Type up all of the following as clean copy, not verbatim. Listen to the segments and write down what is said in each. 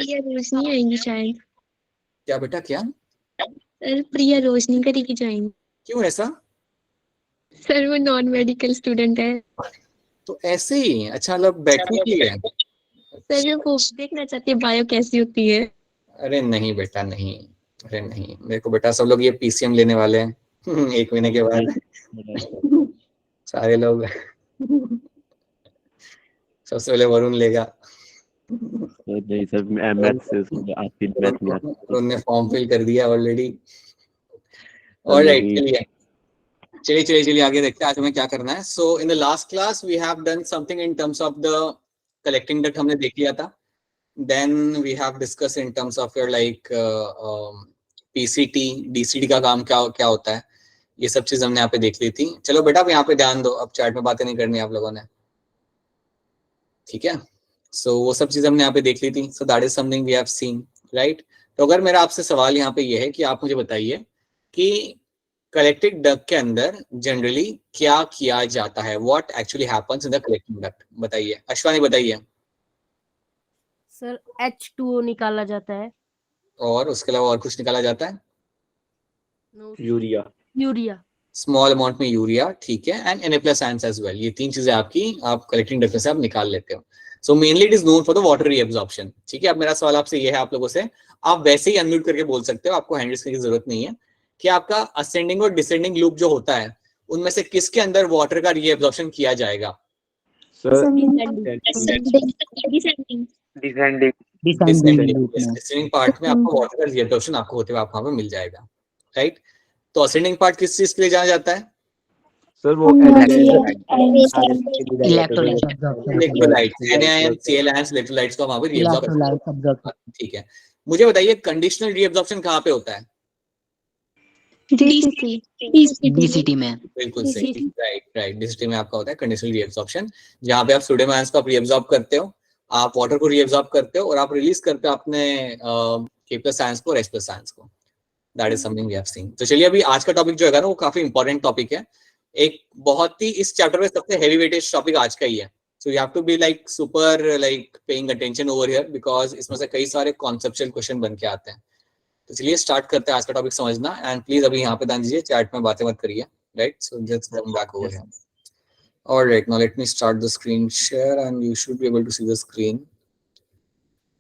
प्रिया रोशनी आएंगी शायद। क्या बेटा क्या? सर प्रिया रोशनी करेगी ज्वाइन। क्यों ऐसा? सर वो नॉन मेडिकल स्टूडेंट है। तो ऐसे ही अच्छा, मतलब बैठने के लिए? सर वो देखना चाहती है बायो कैसी होती है। अरे नहीं बेटा नहीं, अरे नहीं, मेरे को बेटा सब लोग ये पीसीएम लेने वाले हैं 1 महीने के बाद सारे लोग सबसे पहले वरुण लेगा। नहीं सर, मैथ से आपकी मैथ नहीं आती। वरुण ने फॉर्म फिल कर दिया ऑलरेडी। सर ऑलराइट, मेरी चलिए चलिए चलिए चलिए आगे देखते हैं आज हमें क्या करना है। So in the last class we have done something in terms of the collecting duct, हमने देख लिया था। Then we have discuss in terms of your like PCT DCT का काम क्या क्या होता है, ये सब चीज हमने यहाँ पे देख ली थी। चलो बेटा अब यहाँ पे ध्यान दो, अब चैट में बातें नहीं करनी आप लोगों ने, ठीक है? सो वो सब चीज हमने यहाँ पे देख ली थी। So that is something we have seen, right? तो अगर मेरा आपसे सवाल यहाँ पे ये है कि आप मुझे बताइए कि कलेक्टिंग डक्ट के अंदर जनरली क्या किया जाता है, what actually happens in the collecting duct, बताइए। अश्वानी बताइए। सर H2O निकाला जाता है। और उसके अलावा और कुछ निकाला जाता है? यूरिया। यूरिया। स्मॉल अमाउंट में यूरिया, ठीक है, एंड Na++ एज वेल। ये 3 चीजें आपकी आप कलेक्टिंग डक्ट से आप निकाल लेते हो। So mainly it is known for the water reabsorption, ठीक है? अब मेरा सवाल आपसे ये है, आप लोगों से, आप वैसे ही अनम्यूट करके बोल सकते हो, आपको हैंड रेज करने की जरूरत नहीं है, कि आपका असेंडिंग और डिसेंडिंग लूप जो होता है उनमें से किसके अंदर वाटर का रीअब्जॉर्प्शन किया जाएगा? डिसेंडिंग पार्ट में आपको वाटर का रीअब्जॉर्प्शन आपको होते हुए आप वहां पे मिल जाएगा, राइट? तो असेंडिंग पार्ट किस चीज के लिए जाना जाता है? सर वो इलेक्ट्रोलाइट, NaCl आयंस इलेक्ट्रोलाइट्स को वहां पे रीअब्जॉर्ब, ठीक है? मुझे बताइए कंडीशनल रीअब्जॉर्प्शन कहाँ पे होता है? डीसीटी में। बिल्कुल सही, राइट राइट, डीसीटी में आपका होता है कंडीशनल रीअब्जॉर्प्शन, जहाँ पे आप सोडियम आयंस को आप रीअब्जॉर्ब करते हो, आप वाटर को रीअब्जॉर्ब करते हो और आप रिलीज करते हो अपने K+ आयंस को और H+ आयंस को। That is something we have seen. तो चलिए अभी आज का टॉपिक जो है ना वो काफी इंपॉर्टेंट टॉपिक है, एक बहुत ही इस चैप्टर में सबसे हेवी वेटेज टॉपिक आज का ही है। So you have to be like super like paying attention over here, because इसमें से कई सारे कॉन्सेप्चुअल क्वेश्चन बन के आते हैं। तो चलिए स्टार्ट करते हैं आज का टॉपिक समझना, एंड प्लीज अभी यहाँ पे ध्यान दीजिए, चैट में बातें मत करिए, right? So just come back over here. Alright, now let me start the screen share and you should be able to see the screen.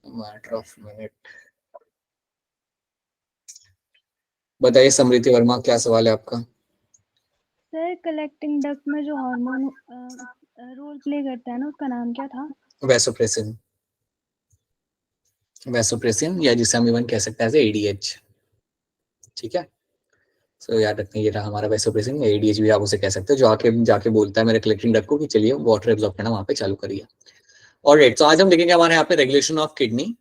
Matter of minute. बताइए समृति वर्मा, क्या सवाल है आपका? सर कलेक्टिंग डक्ट में जो हार्मोन रोल प्ले करता है ना, उसका नाम क्या था? वैसोप्रेसिन, वैसोप्रेसिन, या जिसे हम इवन कह सकते हैं ADH, ठीक है? सो याद रखना, ये रहा हमारा वैसोप्रेसिन, ADH भी आप उसे कह सकते हो, जो आके जाके बोलता है मेरे कलेक्टिंग डक्ट को कि चलिए वाटर एब्जॉर्ब करना वहां पे चालू करिए। ऑलराइट, तो आज हम देखेंगे हमारे यहाँ पे रेगुलेशन ऑफ किडनी।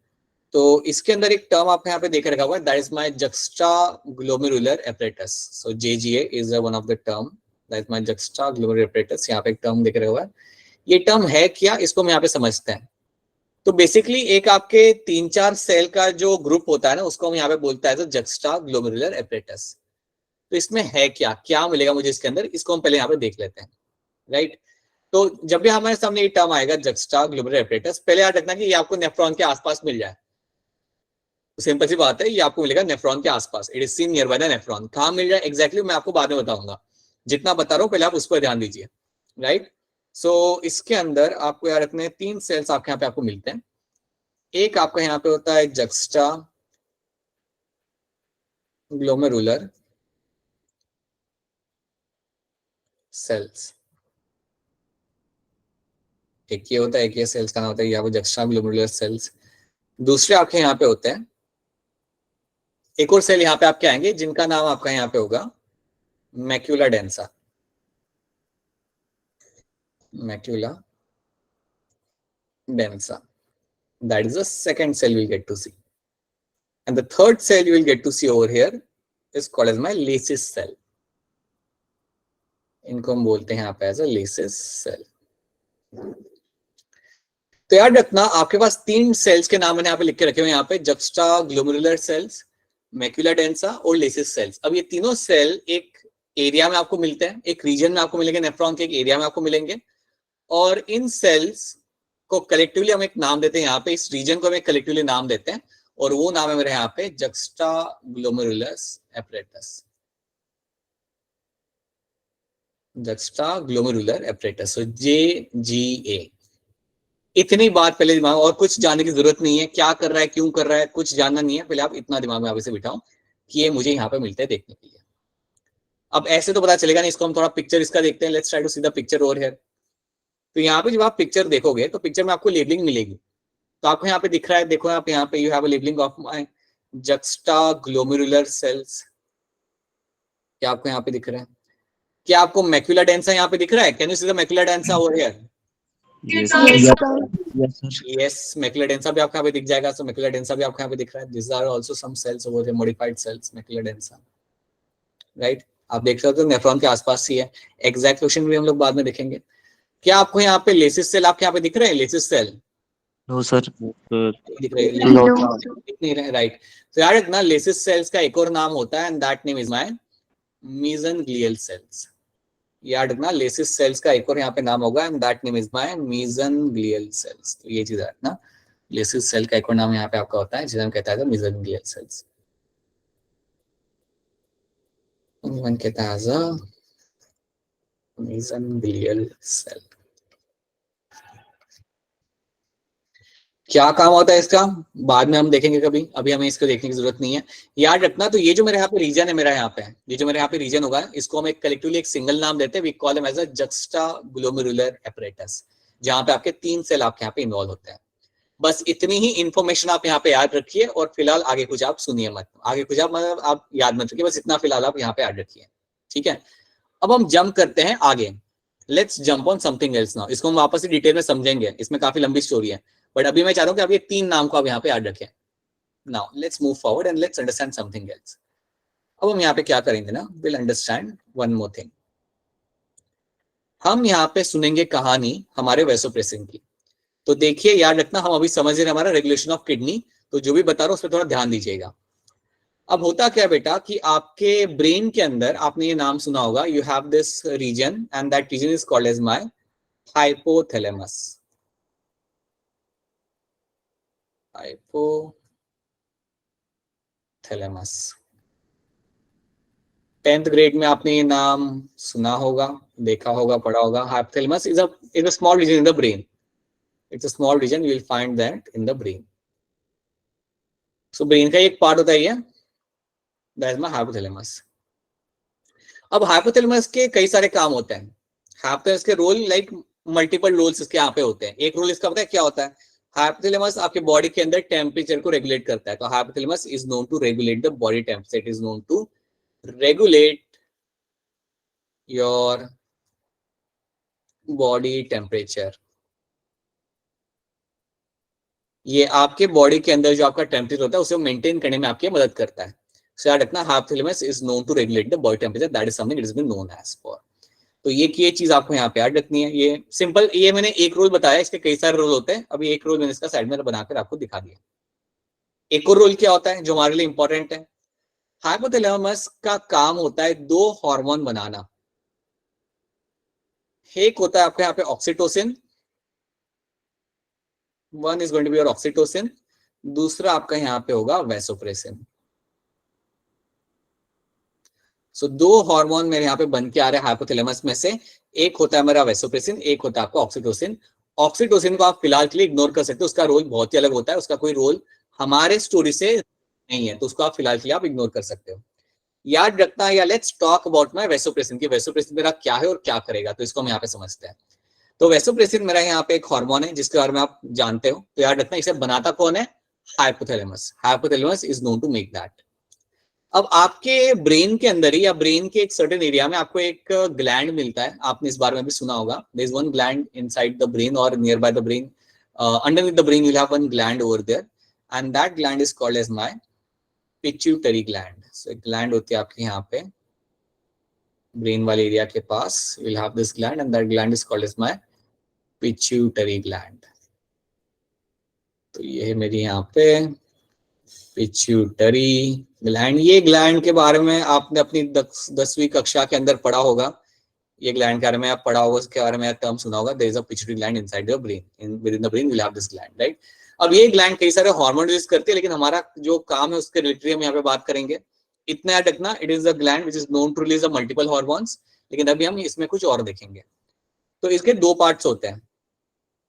तो इसके अंदर एक टर्म आपने यहाँ पे देख रखा हुआ है, that is my juxtaglomerular apparatus. So JGA is one of the term, that is my juxtaglomerular apparatus. यहाँ पे एक टर्म देख रखा हुआ है, ये टर्म है क्या, इसको हम यहाँ पे समझते हैं। तो बेसिकली एक आपके 3-4 सेल का जो ग्रुप होता है ना, उसको हम यहाँ पे बोलता है जुक्स्टाग्लोमेरुलर एपरेटस। तो इसमें है क्या, क्या मिलेगा मुझे इसके अंदर, इसको हम पहले यहाँ पे देख लेते हैं, राइट? तो जब भी हमारे सामने ये टर्म आएगा जुक्स्टाग्लोमेरुलर एपरेटस, पहले याद रखना कि ये आपको नेफ्रॉन के आसपास मिल जाए। सिंपल सी बात है, ये आपको मिलेगा नेफ्रॉन के आसपास, it is seen near by the nephron. कहाँ मिल जाए एग्जैक्टली मैं आपको बाद में बताऊंगा, जितना बता रहा हूँ पहले आप उस पर ध्यान दीजिए, राइट? सो इसके अंदर आपको याद रखने 3 सेल्स आपके यहाँ पे आपको मिलते हैं। एक आपका यहाँ पे होता है जुक्स्टाग्लोमेरुलर सेल्स, एक ये होता है, एक ये सेल्स का नाम होता है यहाँ पे जुक्स्टाग्लोमेरुलर सेल्स। दूसरे आपके यहाँ पे होते हैं, एक और सेल यहाँ पे आपके आएंगे जिनका नाम आपका यहाँ पे होगा macula densa, macula densa. That is the second cell we'll get to see. And the third cell you will get to see over here is called as my Lacis cell. इनको हम बोलते हैं यहाँ पे as a Lacis cell. तो याद रखना आपके पास 3 सेल्स के नाम मैंने यहाँ पे लिख के रखे हुए, यहाँ पे जुक्स्टाग्लोमेरुलर सेल्स, मैक्यूला डेंसा और लेसिस सेल्स। अब ये तीनों सेल एक एरिया में आपको मिलते हैं, एक रीजन में आपको मिलेंगे, नेफ्रॉन के एक एरिया में आपको मिलेंगे, और इन सेल्स को कलेक्टिवली हम एक नाम देते हैं, यहाँ पे इस रीजन को हम एक कलेक्टिवली नाम देते हैं, और वो नाम है मेरे यहाँ पे juxtaglomerulus apparatus, juxtaglomerular apparatus, so JGA। इतनी बात पहले दिमाग, और कुछ जानने की जरूरत नहीं है, क्या कर रहा है, क्यों कर रहा है, कुछ जानना नहीं है, पहले आप इतना दिमाग में आप इसे बिठाओ कि ये मुझे यहाँ पे मिलते हैं देखने के लिए। अब ऐसे तो पता चलेगा नहीं, इसको हम थोड़ा पिक्चर इसका देखते हैं। Let's try to see the picture over here. तो यहाँ पे जब आप पिक्चर देखोगे तो पिक्चर में आपको लेबलिंग मिलेगी। तो आपको यहाँ पे दिख रहा है, देखो आप यहाँ पे you have a labelling of my juxtaglomerular cells। क्या आपको यहाँ पे दिख रहा है? क्या आपको मैक्यूला डेंसा यहाँ पे दिख रहा है? Can you see the macula densa over here? Yes. Yes, macula densa भी आपको यहाँ पे दिख जाएगा। सो मैक्यूला डेंसा भी आपको यहाँ पे दिख रहा है। This are also some cells over here, modified cells, macula densa, right. आप देख सकते हो नेफ्रॉन के आसपास ही है। एग्जैक्ट क्वेश्चन भी हम लोग बाद में देखेंगे। क्या आपको यहाँ पे लेसिस सेल आपके यहाँ पे दिख रहे हैं? Lacis cell no sir. दिख रहे हैं? नो दिख नहीं रहे, राइट। तो यार इतना लेसिस सेल्स का एक और नाम होता है, and that name is my mesangial cells. याद रखना, लेसिस सेल्स का एक और यहाँ पे नाम होगा, and that name is my mesangial cells. तो ये चीज है ना, लेसिस सेल का एक और नाम यहाँ पे आपका होता है जिसे हम कहता है मेसेनग्लियल सेल्स। One कहता है as a mesanglial cell। क्या काम होता है इसका बाद में हम देखेंगे कभी, अभी हमें इसको देखने की जरूरत नहीं है। याद रखना, तो ये जो मेरे यहाँ पे रीजन है, मेरा यहाँ पे ये जो मेरे यहाँ पे रीजन होगा, इसको हम एक कलेक्टिवली एक सिंगल नाम देते हैं। We call him as a juxtaglomerular apparatus, जहाँ पे आपके 3 सेल आपके यहाँ पे इन्वॉल्व होते हैं। बस इतनी ही इंफॉर्मेशन आप यहाँ पे याद रखिए, और फिलहाल आगे कुछ आप सुनिए मत, आगे कुछ आप मतलब आप याद मत रखिए, बस इतना फिलहाल आप यहाँ पे याद रखिए, ठीक है। अब हम जंप करते हैं आगे। Let's jump on something else now. इसको हम वापस से डिटेल में समझेंगे, इसमें काफी लंबी स्टोरी है, बट अभी मैं चाह रहा हूँ कि आप ये 3 नाम को आप यहाँ पे याद रखें। Now let's move forward and let's understand something else. अब हम यहाँ पे क्या करेंगे ना, will understand one more thing. हम यहाँ पे सुनेंगे कहानी हमारे वैसोप्रेसिन की। तो देखिए, याद रखना, हम अभी समझ रहे हैं हमारा रेगुलेशन ऑफ किडनी, तो जो भी बता रहा हूँ उस पर थोड़ा ध्यान दीजिएगा। अब होता क्या बेटा कि आपके ब्रेन के अंदर आपने ये नाम सुना होगा, you have this region and that region is called as my hypothalamus. Hypothalamus 10th grade में आपने ये नाम सुना होगा, देखा होगा, पढ़ा होगा। Hypothalamus is a small region in the brain. It's a small region, you will find that in the brain. So brain का एक पार्ट होता है ये, that is my hypothalamus. अब hypothalamus के कई सारे काम होते हैं। hypothalamus के रोल लाइक मल्टीपल रोल्स इसके यहाँ पे होते हैं। एक रोल इसका पता है क्या होता है? hypothalamus आपके बॉडी के अंदर टेम्परेचर को रेगुलेट करता है। तो hypothalamus is known to regulate the body temperature. It is known to regulate your body temperature. ये आपके बॉडी के अंदर जो आपका टेम्परेचर होता है उसे मेंटेन करने में आपकी मदद करता है। सो याद रखना, hypothalamus is known to regulate the body temperature, that is something it is been known as for. तो ये चीज आपको यहाँ पे याद रखनी है। ये सिंपल, ये मैंने एक रोल बताया, इसके कई सारे रोल होते हैं। अभी एक रोल मैंने इसका साइड में बनाकर आपको दिखा दिया। एक और रोल क्या होता है जो हमारे लिए इंपॉर्टेंट है? हाइपोथैलेमस का काम होता है 2 हार्मोन बनाना। एक होता है आपके यहाँ पे oxytocin, one is going to be your oxytocin, दूसरा आपका यहाँ पे होगा वैसोप्रेसिन। सो 2 हार्मोन मेरे यहाँ पे बन के आ रहे हैं हाइपोथैलेमस में से। एक होता है मेरा वैसोप्रेसिन, एक होता है आपका ऑक्सीटोसिन। ऑक्सीटोसिन को आप फिलहाल के लिए इग्नोर कर सकते हो, उसका रोल बहुत ही अलग होता है, उसका कोई रोल हमारे स्टोरी से नहीं है, तो उसको आप फिलहाल के लिए आप इग्नोर कर सकते हो। याद रखना है, या let's talk about my vasopressin की वैसोप्रेसिन मेरा क्या है और क्या करेगा, तो इसको हम यहाँ पे समझते हैं। तो वैसोप्रेसिन मेरा यहाँ पे एक हार्मोन है जिसके बारे में आप जानते हो। तो याद रखना, इसे बनाता कौन है? Hypothalamus. Hypothalamus is known to make that. अब आपके ब्रेन के अंदर ही या ब्रेन के एक सर्टेन एरिया में आपको एक ग्लैंड मिलता है, आपने इस बारे में भी सुना होगा। There is one gland inside the brain और nearby the brain, underneath the brain you have one gland over there, and that gland is called as my pituitary gland. So एक ग्लैंड होती है आपके यहाँ पे brain वाले area के पास, you will have this gland and that gland is called as my pituitary gland। तो ये है मेरी यहाँ पे पिट्यूटरी ग्लैंड। ये ग्लैंड के बारे में आपने अपनी 10वीं कक्षा के अंदर पढ़ा होगा। ये ग्लैंड के बारे में आप पढ़ा होगा, उसके बारे में टर्म सुना होगा, there is a pituitary gland inside your brain, within the brain will have this gland, right. अब ये ग्लैंड कई सारे हार्मोन रिलीज करती है, लेकिन हमारा जो काम है उसके रिलेटेड हम यहाँ पे बात करेंगे। इतना याद रखना, it is a gland which is known to release multiple hormones, लेकिन अभी हम इसमें कुछ और देखेंगे। तो इसके दो पार्ट्स होते हैं,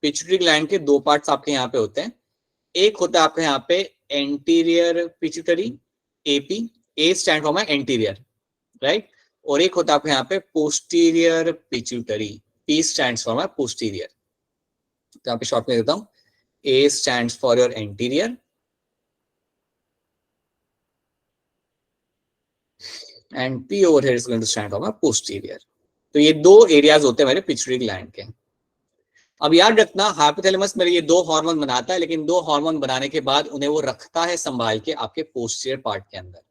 पिट्यूटरी ग्लैंड के दो पार्ट्स आपके यहाँ पे होते हैं। एक होता है आपके यहाँ पे anterior pituitary, AP, A stand for my anterior, right, और एक होता है आपके यहाँ पे posterior pituitary, P stands for my posterior. तो यहाँ पे शॉर्ट में देता हूँ, A stands for your anterior and P over here is going to stand for my posterior. तो ये दो एरियाज होते हैं मेरे पिट्यूटरी ग्लैंड के। अब याद रखना, हाइपोथैलेमस मेरे ये दो हार्मोन बनाता है, लेकिन दो हार्मोन बनाने के बाद उन्हें वो रखता है संभाल के आपके पोस्टीरियर पार्ट के अंदर।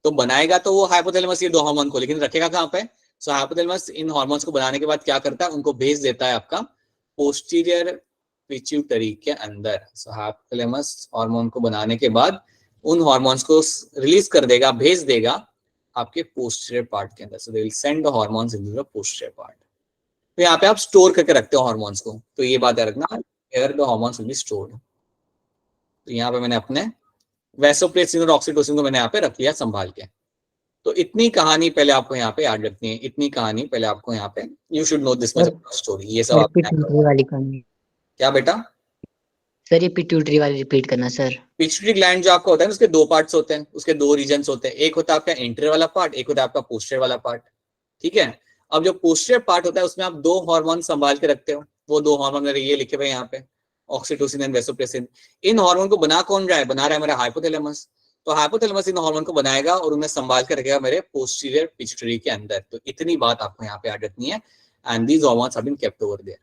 तो बनाएगा तो वो हाइपोथैलेमस ये दो हार्मोन को, लेकिन रखेगा कहाँ पे? सो हाइपोथैलेमस इन हार्मोन्स को बनाने के बाद क्या करता है, उनको भेज देता है आपका पोस्टीरियर पिट्यूटरी के अंदर। सो हाइपोथैलेमस हार्मोन को बनाने के बाद उन हार्मोन्स को रिलीज कर देगा, भेज देगा आपके पोस्टीरियर पार्ट के अंदर। So they will send the hormones into the posterior part. तो यहाँ पे आप स्टोर करके रखते हो हार्मोन्स को, तो ये बात याद रखना, here the hormones will be stored. तो यहाँ पे मैंने अपने वैसोप्रेसिन और ऑक्सीटोसिन को मैंने यहाँ पे रख लिया संभाल के। तो इतनी कहानी पहले आपको यहाँ पे याद रखनी है, इतनी कहानी पहले आपको यहाँ पे, you should know this much story. ये सब पिट्यूटरी वाली कहानी। क्या बेटा? सर ये पिट्यूटरी वाली रिपीट करना सर। पिट्यूटरी ग्लैंड जो आपका होता है उसके दो पार्ट्स होते हैं, उसके दो रीजन्स होते हैं। एक होता है आपका एंटीरियर वाला पार्ट, एक होता है आपका पोस्टीरियर वाला पार्ट, ठीक है। अब जो पोस्टीरियर पार्ट होता है उसमें आप दो हार्मोन संभाल के रखते हो। वो दो हार्मोन मेरे ये लिखे हुए यहाँ पे, oxytocin and vasopressin. In hormone को बना कौन रहा है? बना रहा है मेरा हाइपोथैलेमस। तो हाइपोथैलेमस इन हार्मोन को बनाएगा और उन्हें संभाल के रखेगा मेरे पोस्टीरियर पिट्यूटरी के अंदर। तो इतनी बात आपको यहाँ पे याद रखनी है। And these hormones have been kept over there,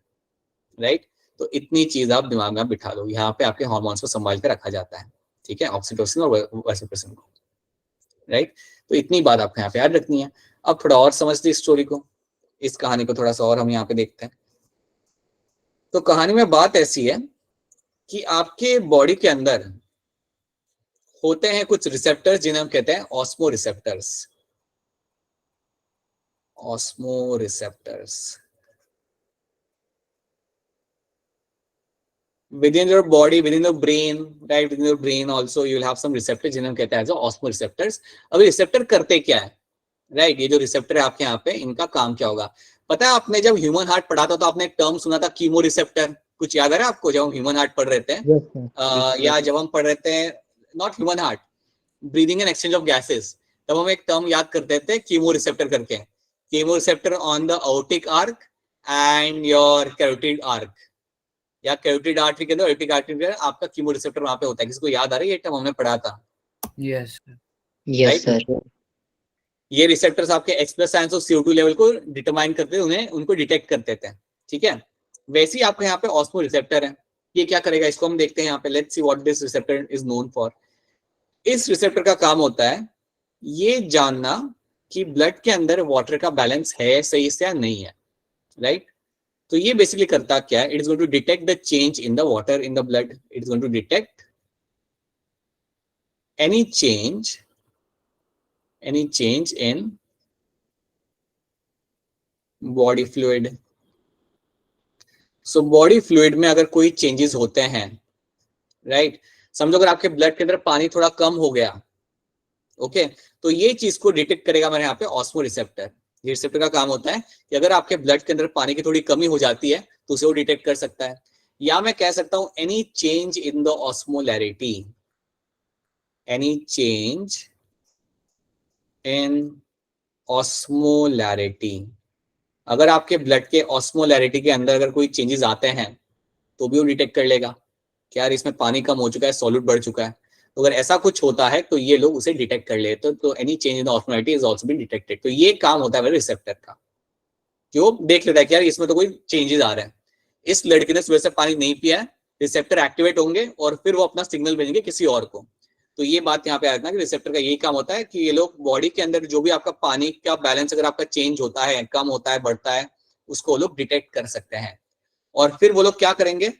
right. तो इतनी चीज आप दिमाग में बिठा लो, यहाँ पे आपके हार्मोन्स को संभाल के रखा जाता है, ठीक है, ऑक्सीटोसिन और वैसोप्रेसिन को, राइट। तो इतनी बात आपको यहाँ पे याद रखनी है। अब थोड़ा और समझते इस स्टोरी को, इस कहानी को थोड़ा सा और हम यहाँ पे देखते हैं। तो कहानी में बात ऐसी है कि आपके बॉडी के अंदर होते हैं कुछ रिसेप्टर्स जिन्हें हम कहते हैं osmo receptors. Osmo receptors within your body, within the brain, right, within your brain also you will have some receptors जिन्हें हम कहते हैं ऑस्मो रिसेप्टर्स। अब रिसेप्टर करते क्या है, राइट, ये जो रिसेप्टर है आपके यहाँ पे, इनका काम क्या होगा? पता है, आपने जब ह्यूमन हार्ट पढ़ा था तो आपने एक टर्म सुना था कीमो रिसेप्टर, कुछ याद आ रहा है आपको? जब हम ह्यूमन हार्ट पढ़ रहे थे या जब हम पढ़ रहे थे, not human heart, breathing and exchange of gases, तब हम एक टर्म याद करते थे कीमो रिसेप्टर करके। Chemo receptor on the Arctic arc and your carotid arc, या कैरोटिड आर्टरी के अंदर आर्टिक आर्टरी के अंदर आपका कीमो रिसेप्टर वहां पे होता है। किसी को याद आ रहा है? ये टर्म हमने पढ़ा था। Yes sir. ये रिसेप्टर्स आपके express science of CO2 level को डिटरमाइन करते थे, उन्हें उनको डिटेक्ट करते थे, ठीक है। वैसे ही आपके यहाँ पे ऑस्मो रिसेप्टर है। ये क्या करेगा, इसको हम देखते हैं यहाँ पे। Let's see what this receptor is known for. इस रिसेप्टर का काम होता है ये जानना कि ब्लड के अंदर वाटर का बैलेंस है सही से या नहीं है, राइट। तो ये बेसिकली करता क्या है, it is going to detect the change in the water in the blood. It is going to detect any change in body fluid. So body fluid में अगर कोई changes होते हैं, right, समझो अगर आपके ब्लड के अंदर पानी थोड़ा कम हो गया, ओके, तो ये चीज को डिटेक्ट करेगा मेरे यहाँ पे ऑस्मो रिसेप्टर। ये रिसेप्टर का काम होता है कि अगर आपके ब्लड के अंदर पानी की थोड़ी कमी हो जाती है तो उसे वो डिटेक्ट कर सकता है। या मैं कह सकता हूं any change in the osmolarity, any change in osmolarity. अगर आपके ब्लड के ऑस्मोलैरिटी के अंदर अगर कोई चेंजेस आते हैं तो भी वो डिटेक्ट कर लेगा कि यार इसमें पानी कम हो चुका है, सॉल्यूट बढ़ चुका है। तो अगर ऐसा कुछ होता है तो ये लोग उसे डिटेक्ट कर लेते, तो any change in the osmolarity is also been detected. तो ये काम होता है मेरे रिसेप्टर का, जो देख लेता है कि यार इसमें तो कोई चेंजेस आ रहे हैं, इस लड़के ने सुबह से पानी नहीं पिया है, रिसेप्टर एक्टिवेट होंगे और फिर वो अपना सिग्नल भेजेंगे किसी और को। तो ये बात यहाँ पे आ रखना कि रिसेप्टर का यही काम होता है कि ये लोग बॉडी के अंदर जो भी आपका पानी का बैलेंस अगर आपका चेंज होता है, कम होता है, बढ़ता है, उसको वो लोग डिटेक्ट कर सकते हैं। और फिर वो लोग क्या करेंगे,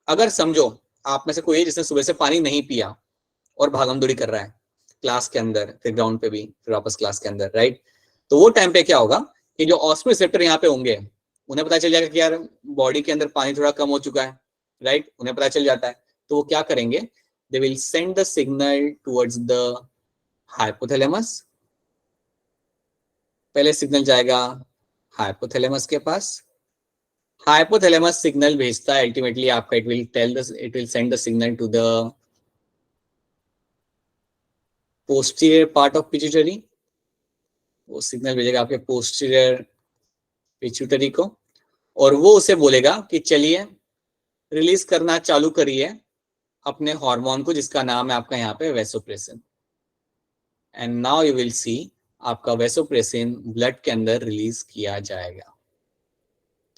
अगर समझो आप में से कोई है जिसने सुबह से पानी नहीं पिया और भागम-दौड़ी कर रहा है क्लास के अंदर, फिर ग्राउंड पे भी, फिर वापस क्लास के अंदर, राइट। तो वो टाइम पे क्या होगा, कि जो ऑस्मो रिसेप्टर यहाँ पे होंगे उन्हें पता चल जाएगा कि यार बॉडी के अंदर पानी थोड़ा कम हो चुका है, राइट, उन्हें पता चल जाता है। तो वो क्या करेंगे, they will send the signal towards the hypothalamus. पहले सिग्नल जाएगा हाइपोथैलेमस के पास, हाइपोथैलेमस सिग्नल भेजता है अल्टीमेटली आपका, it will send the signal to the posterior part of pituitary. वो सिग्नल भेजेगा आपके पोस्टीरियर पिट्यूटरी को, और वो उसे बोलेगा कि चलिए रिलीज करना चालू करिए अपने हार्मोन को, जिसका नाम है आपका यहाँ पे vasopressin. And now you will see आपका वैसोप्रेसिन ब्लड के अंदर रिलीज किया जाएगा।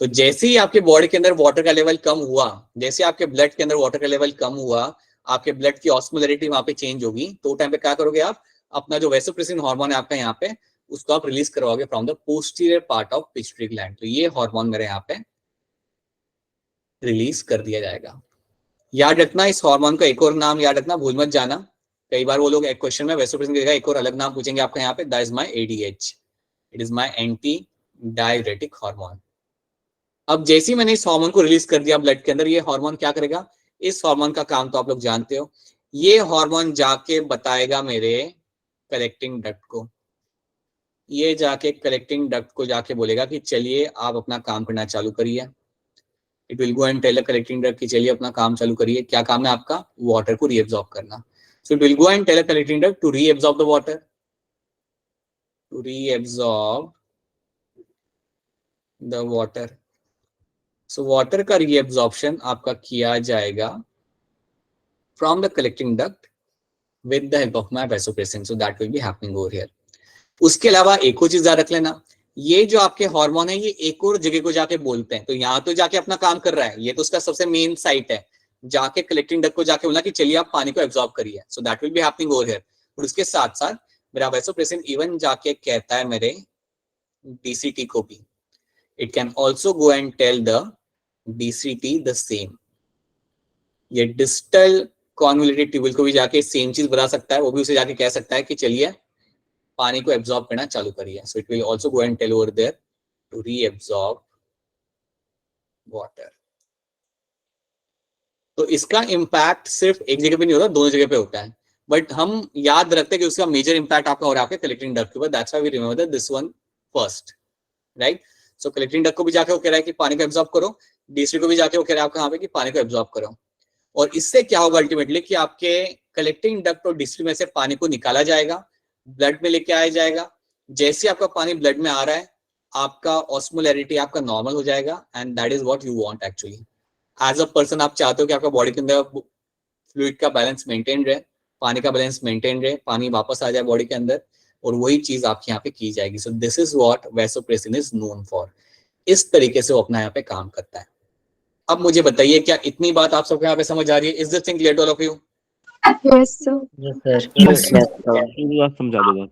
तो जैसे ही आपके बॉडी के अंदर वाटर का लेवल कम हुआ, जैसे आपके ब्लड के अंदर वाटर का लेवल कम हुआ, आपके ब्लड की ऑस्मोलैरिटी वहां पे चेंज होगी, तो टाइम पे क्या करोगे आप, अपना जो वैसोप्रेसिन हार्मोन है आपका यहाँ पे, उसको आप रिलीज करवाओगे from the posterior part of pituitary gland. तो ये हार्मोन मेरे यहाँ पे रिलीज कर दिया जाएगा। याद रखना इस हार्मोन का एक और नाम याद रखना, भूल मत जाना। कई बार वो लोग एक क्वेश्चन में वैसोप्रेसिन की जगह एक और अलग नाम पूछेंगे आपका यहाँ पे, that is my ADH, it is my anti diuretic hormone. अब जैसे ही मैंने इस हार्मोन को रिलीज कर दिया ब्लड के अंदर, ये हार्मोन क्या करेगा, इस हार्मोन का काम तो आप लोग जानते हो, ये हार्मोन जाके बताएगा मेरे कलेक्टिंग डक्ट को, ये जाके कलेक्टिंग डक्ट को जाके बोलेगा कि चलिए आप अपना काम करना चालू करिए। It will go and tell the collecting duct कि चलिए अपना काम चालू करिए। क्या काम है आपका, वाटर को रीएब्सॉर्ब करना। So it will go and tell the collecting duct to reabsorb the water, to reabsorb the water. So water का रीएब्सॉर्प्शन आपका किया जाएगा from the collecting duct with the help of my vasopressin, so that will be happening over here. उसके अलावा एक और चीज याद रख लेना, ये जो आपके हार्मोन है ये एक और जगह को जाके बोलते हैं। तो यहाँ तो जाके अपना काम कर रहा है, ये तो उसका सबसे मेन साइट है, जाके कलेक्टिंग डक्ट को जाके बोलना कि चलिए आप पानी को एब्जॉर्ब करिए, सो that will be happening over here. और उसके साथ साथ मेरा वैसोप्रेसिन इवन जाके कहता है मेरे DCT को भी, it can also go and tell the DCT the same. ये डिस्टल कॉन्वोल्यूटेड ट्यूबुल को भी जाके सेम चीज बता सकता है, वो भी उसे जाके कह सकता है कि चलिए पानी को एब्जॉर्ब करना चालू करिए। So it will also go and tell over there to reabsorb water. तो इसका इंपैक्ट सिर्फ एक जगह पे नहीं होता, दोनों जगह पे होता है, बट हम याद रखते हैं कि उसका मेजर इंपैक्ट आपका हो रहा है आपके कलेक्टिंग डक्ट के ऊपर, that's why we remember this one first, right. So collecting duct को भी जाके वो कह रहा है कि पानी को एब्जॉर्ब करो, DCT को भी जाके वो कह रहा है आपका यहाँ पे कि पानी को एब्जॉर्ब करो। और इससे क्या होगा अल्टीमेटली कि आपके कलेक्टिंग डक्ट और DCT में से पानी को निकाला जाएगा, ब्लड में लेके आया जाएगा। जैसे आपका पानी ब्लड में आ रहा है, आपका ऑस्मोलैरिटी आपका नॉर्मल हो जाएगा, and that is what you want actually as a person. आप चाहते हो कि आपका बॉडी के अंदर फ्लूइड का बैलेंस मेंटेन रहे, पानी का बैलेंस मेंटेन रहे, पानी वापस आ जाए बॉडी के अंदर, और वही चीज आपके यहाँ पे की जाएगी। सो this is what vasopressin is known for. इस तरीके से वो अपना यहाँ पे काम करता है। अब मुझे बताइए क्या इतनी बात आप सबको यहाँ पे समझ आ रही है? Is this thing clear to all of you? Yes, sir. Yes, sir. समझा दो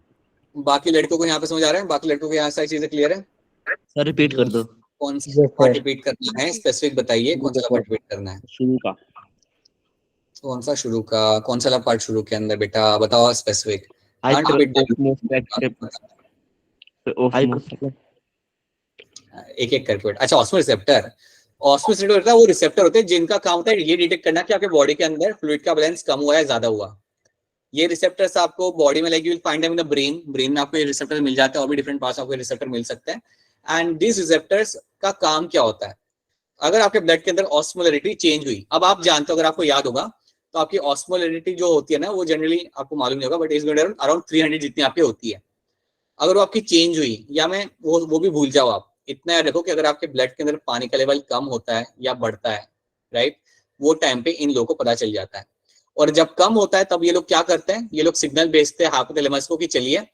बाकी लड़कों को यहाँ पे समझ आ रहा है? बाकी लड़कों को यहाँ सारी चीजें क्लियर है? सर, रिपीट कर दो। कौन सा Yes, sir. पार्ट रिपीट करना है, स्पेसिफिक बताइए कौन सा पार्ट रिपीट करना है? शुरू का। कौन सा शुरू का? कौन सा पार्ट शुरू के अंदर बेटा बताओ स्पेसिफिक। एक एक करके। अच्छा, ऑस्मो रिसेप्टर। ऑस्मो रिसेप्टर वो रिसेप्टर होते हैं जिनका काम होता है ये डिटेक्ट करना कि आपके बॉडी के अंदर फ्लूइड का बैलेंस कम हुआ है ज्यादा हुआ। ये रिसेप्टर्स आपको बॉडी में like you will find them in the brain, brain में आपको ये रिसेप्टर मिल जाते हैं, और भी डिफरेंट पार्ट्स आपको रिसेप्टर मिल सकते हैं। एंड दिस रिसेप्टर्स का काम क्या होता है, अगर आपके ब्लड के अंदर ऑस्मोलैरिटी चेंज हुई, अब आप जानते हो, अगर आपको याद होगा तो आपकी ऑस्मोलैरिटी जो होती है ना, वो जनरली आपको मालूम नहीं होगा, बट इज अराउंड 300 जितनी आपकी होती है। अगर वो आपकी चेंज हुई, या मैं वो भी भूल जाओ, आप इतना याद रखो कि अगर आपके ब्लड के अंदर पानी का लेवल कम होता है या बढ़ता है, राइट, वो टाइम पे इन लोगों को पता चल जाता है। और जब कम होता है तब ये लोग क्या करते हैं, ये लोग सिग्नल भेजते हैं हाइपोथैलेमस को कि चलिए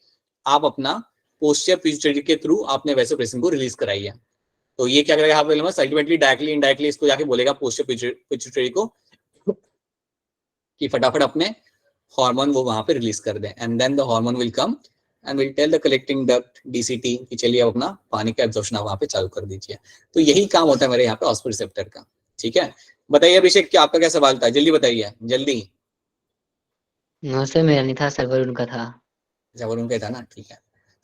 आप अपना पोस्टीरियर पिट्यूटरी के थ्रू आपने वैसोप्रेसिन को रिलीज कराई है। तो ये क्या करेगा हाइपोथैलेमस, अल्टीमेटली डायरेक्टली इनडायरेक्टली इसको जाके बोलेगा पोस्टीरियर पिट्यूटरी को कि फटाफट अपने हार्मोन वो वहां पे रिलीज कर दें, and then the hormone will come and will tell the collecting duct DCT कि चलिए आप अपना पानी का एब्जॉर्प्शन वहां पे चालू कर दीजिए। तो यही काम होता है मेरे यहाँ पे ऑस्मो रिसेप्टर का। ठीक है, बताइए अभिषेक, क्या आपका क्या सवाल था? जल्दी बताइए, जल्दी। नो सर, मेरा नहीं था सर, वरुण का था। अच्छा, वरुण का था ना, ठीक है।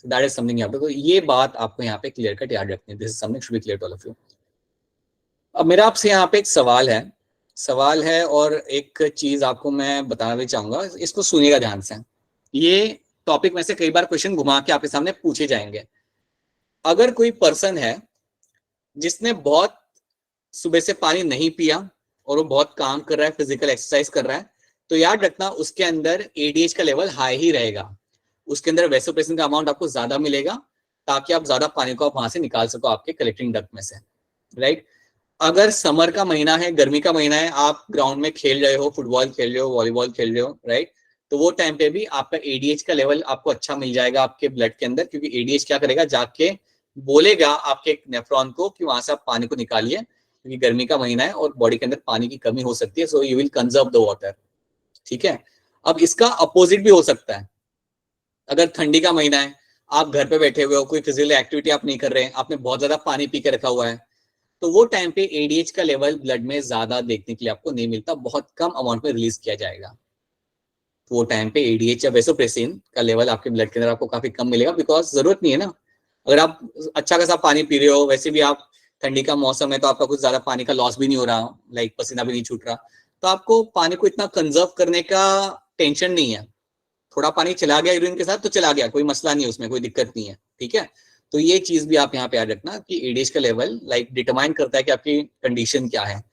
दैट इज समथिंग तो ये बात आपको यहाँ पे क्लियर कट याद रखनी है. This is something should be clear to all of you. अब मेरा आपसे यहाँ पे एक सवाल है और एक चीज आपको मैं बताना भी चाहूंगा, इसको सुनिएगा ध्यान से. ये टॉपिक में से कई बार क्वेश्चन घुमा के आपके सामने पूछे जाएंगे. अगर कोई पर्सन है जिसने बहुत सुबह से पानी नहीं पिया और वो बहुत काम कर रहा है, फिजिकल एक्सरसाइज कर रहा है, तो याद रखना उसके अंदर एडीएच का लेवल हाई ही रहेगा. उसके अंदर वैसोप्रेसिन का अमाउंट आपको ज्यादा मिलेगा ताकि आप ज्यादा पानी को आप वहां से निकाल सको आपके कलेक्टिंग डक्ट में से. राइट. अगर समर का महीना है, गर्मी का महीना है, आप ग्राउंड में खेल रहे हो, फुटबॉल खेल रहे हो, वॉलीबॉल खेल रहे हो, राइट, तो वो टाइम पे भी आपका एडीएच का लेवल आपको अच्छा मिल जाएगा आपके ब्लड के अंदर, क्योंकि एडीएच क्या करेगा, जाके बोलेगा आपके नेफ्रॉन को कि वहां से आप पानी को निकालिए, क्योंकि गर्मी का महीना है और बॉडी के अंदर पानी की कमी हो सकती है. So you will conserve the water. ठीक है. अब इसका अपोजिट भी हो सकता है. अगर ठंडी का महीना है, आप घर पे बैठे हुए हो, कोई फिजिकल एक्टिविटी आप नहीं कर रहे हैं, आपने बहुत ज्यादा पानी पी के रखा हुआ है, तो वो टाइम पे एडीएच का लेवल ब्लड में ज्यादा देखने के लिए आपको नहीं मिलता, बहुत कम अमाउंट में रिलीज किया जाएगा. तो वो टाइम पे एडीएच या वैसोप्रेसिन का लेवल आपके ब्लड के अंदर आपको काफी कम मिलेगा, बिकॉज जरूरत नहीं है ना. अगर आप अच्छा खासा पानी पी रहे हो, वैसे भी आप ठंडी का मौसम है तो आपका कुछ ज्यादा पानी का लॉस भी नहीं हो रहा, लाइक पसीना भी नहीं छूट रहा, तो आपको पानी को इतना कंजर्व करने का टेंशन नहीं है. थोड़ा पानी चला गया यूरिन के साथ तो चला गया, कोई मसला नहीं है उसमें, कोई दिक्कत नहीं है. ठीक है. तो ये चीज भी आप यहाँ पे याद रखना कि एडीएच का लेवल लाइक डिटरमाइन करता है कि आपकी कंडीशन क्या है,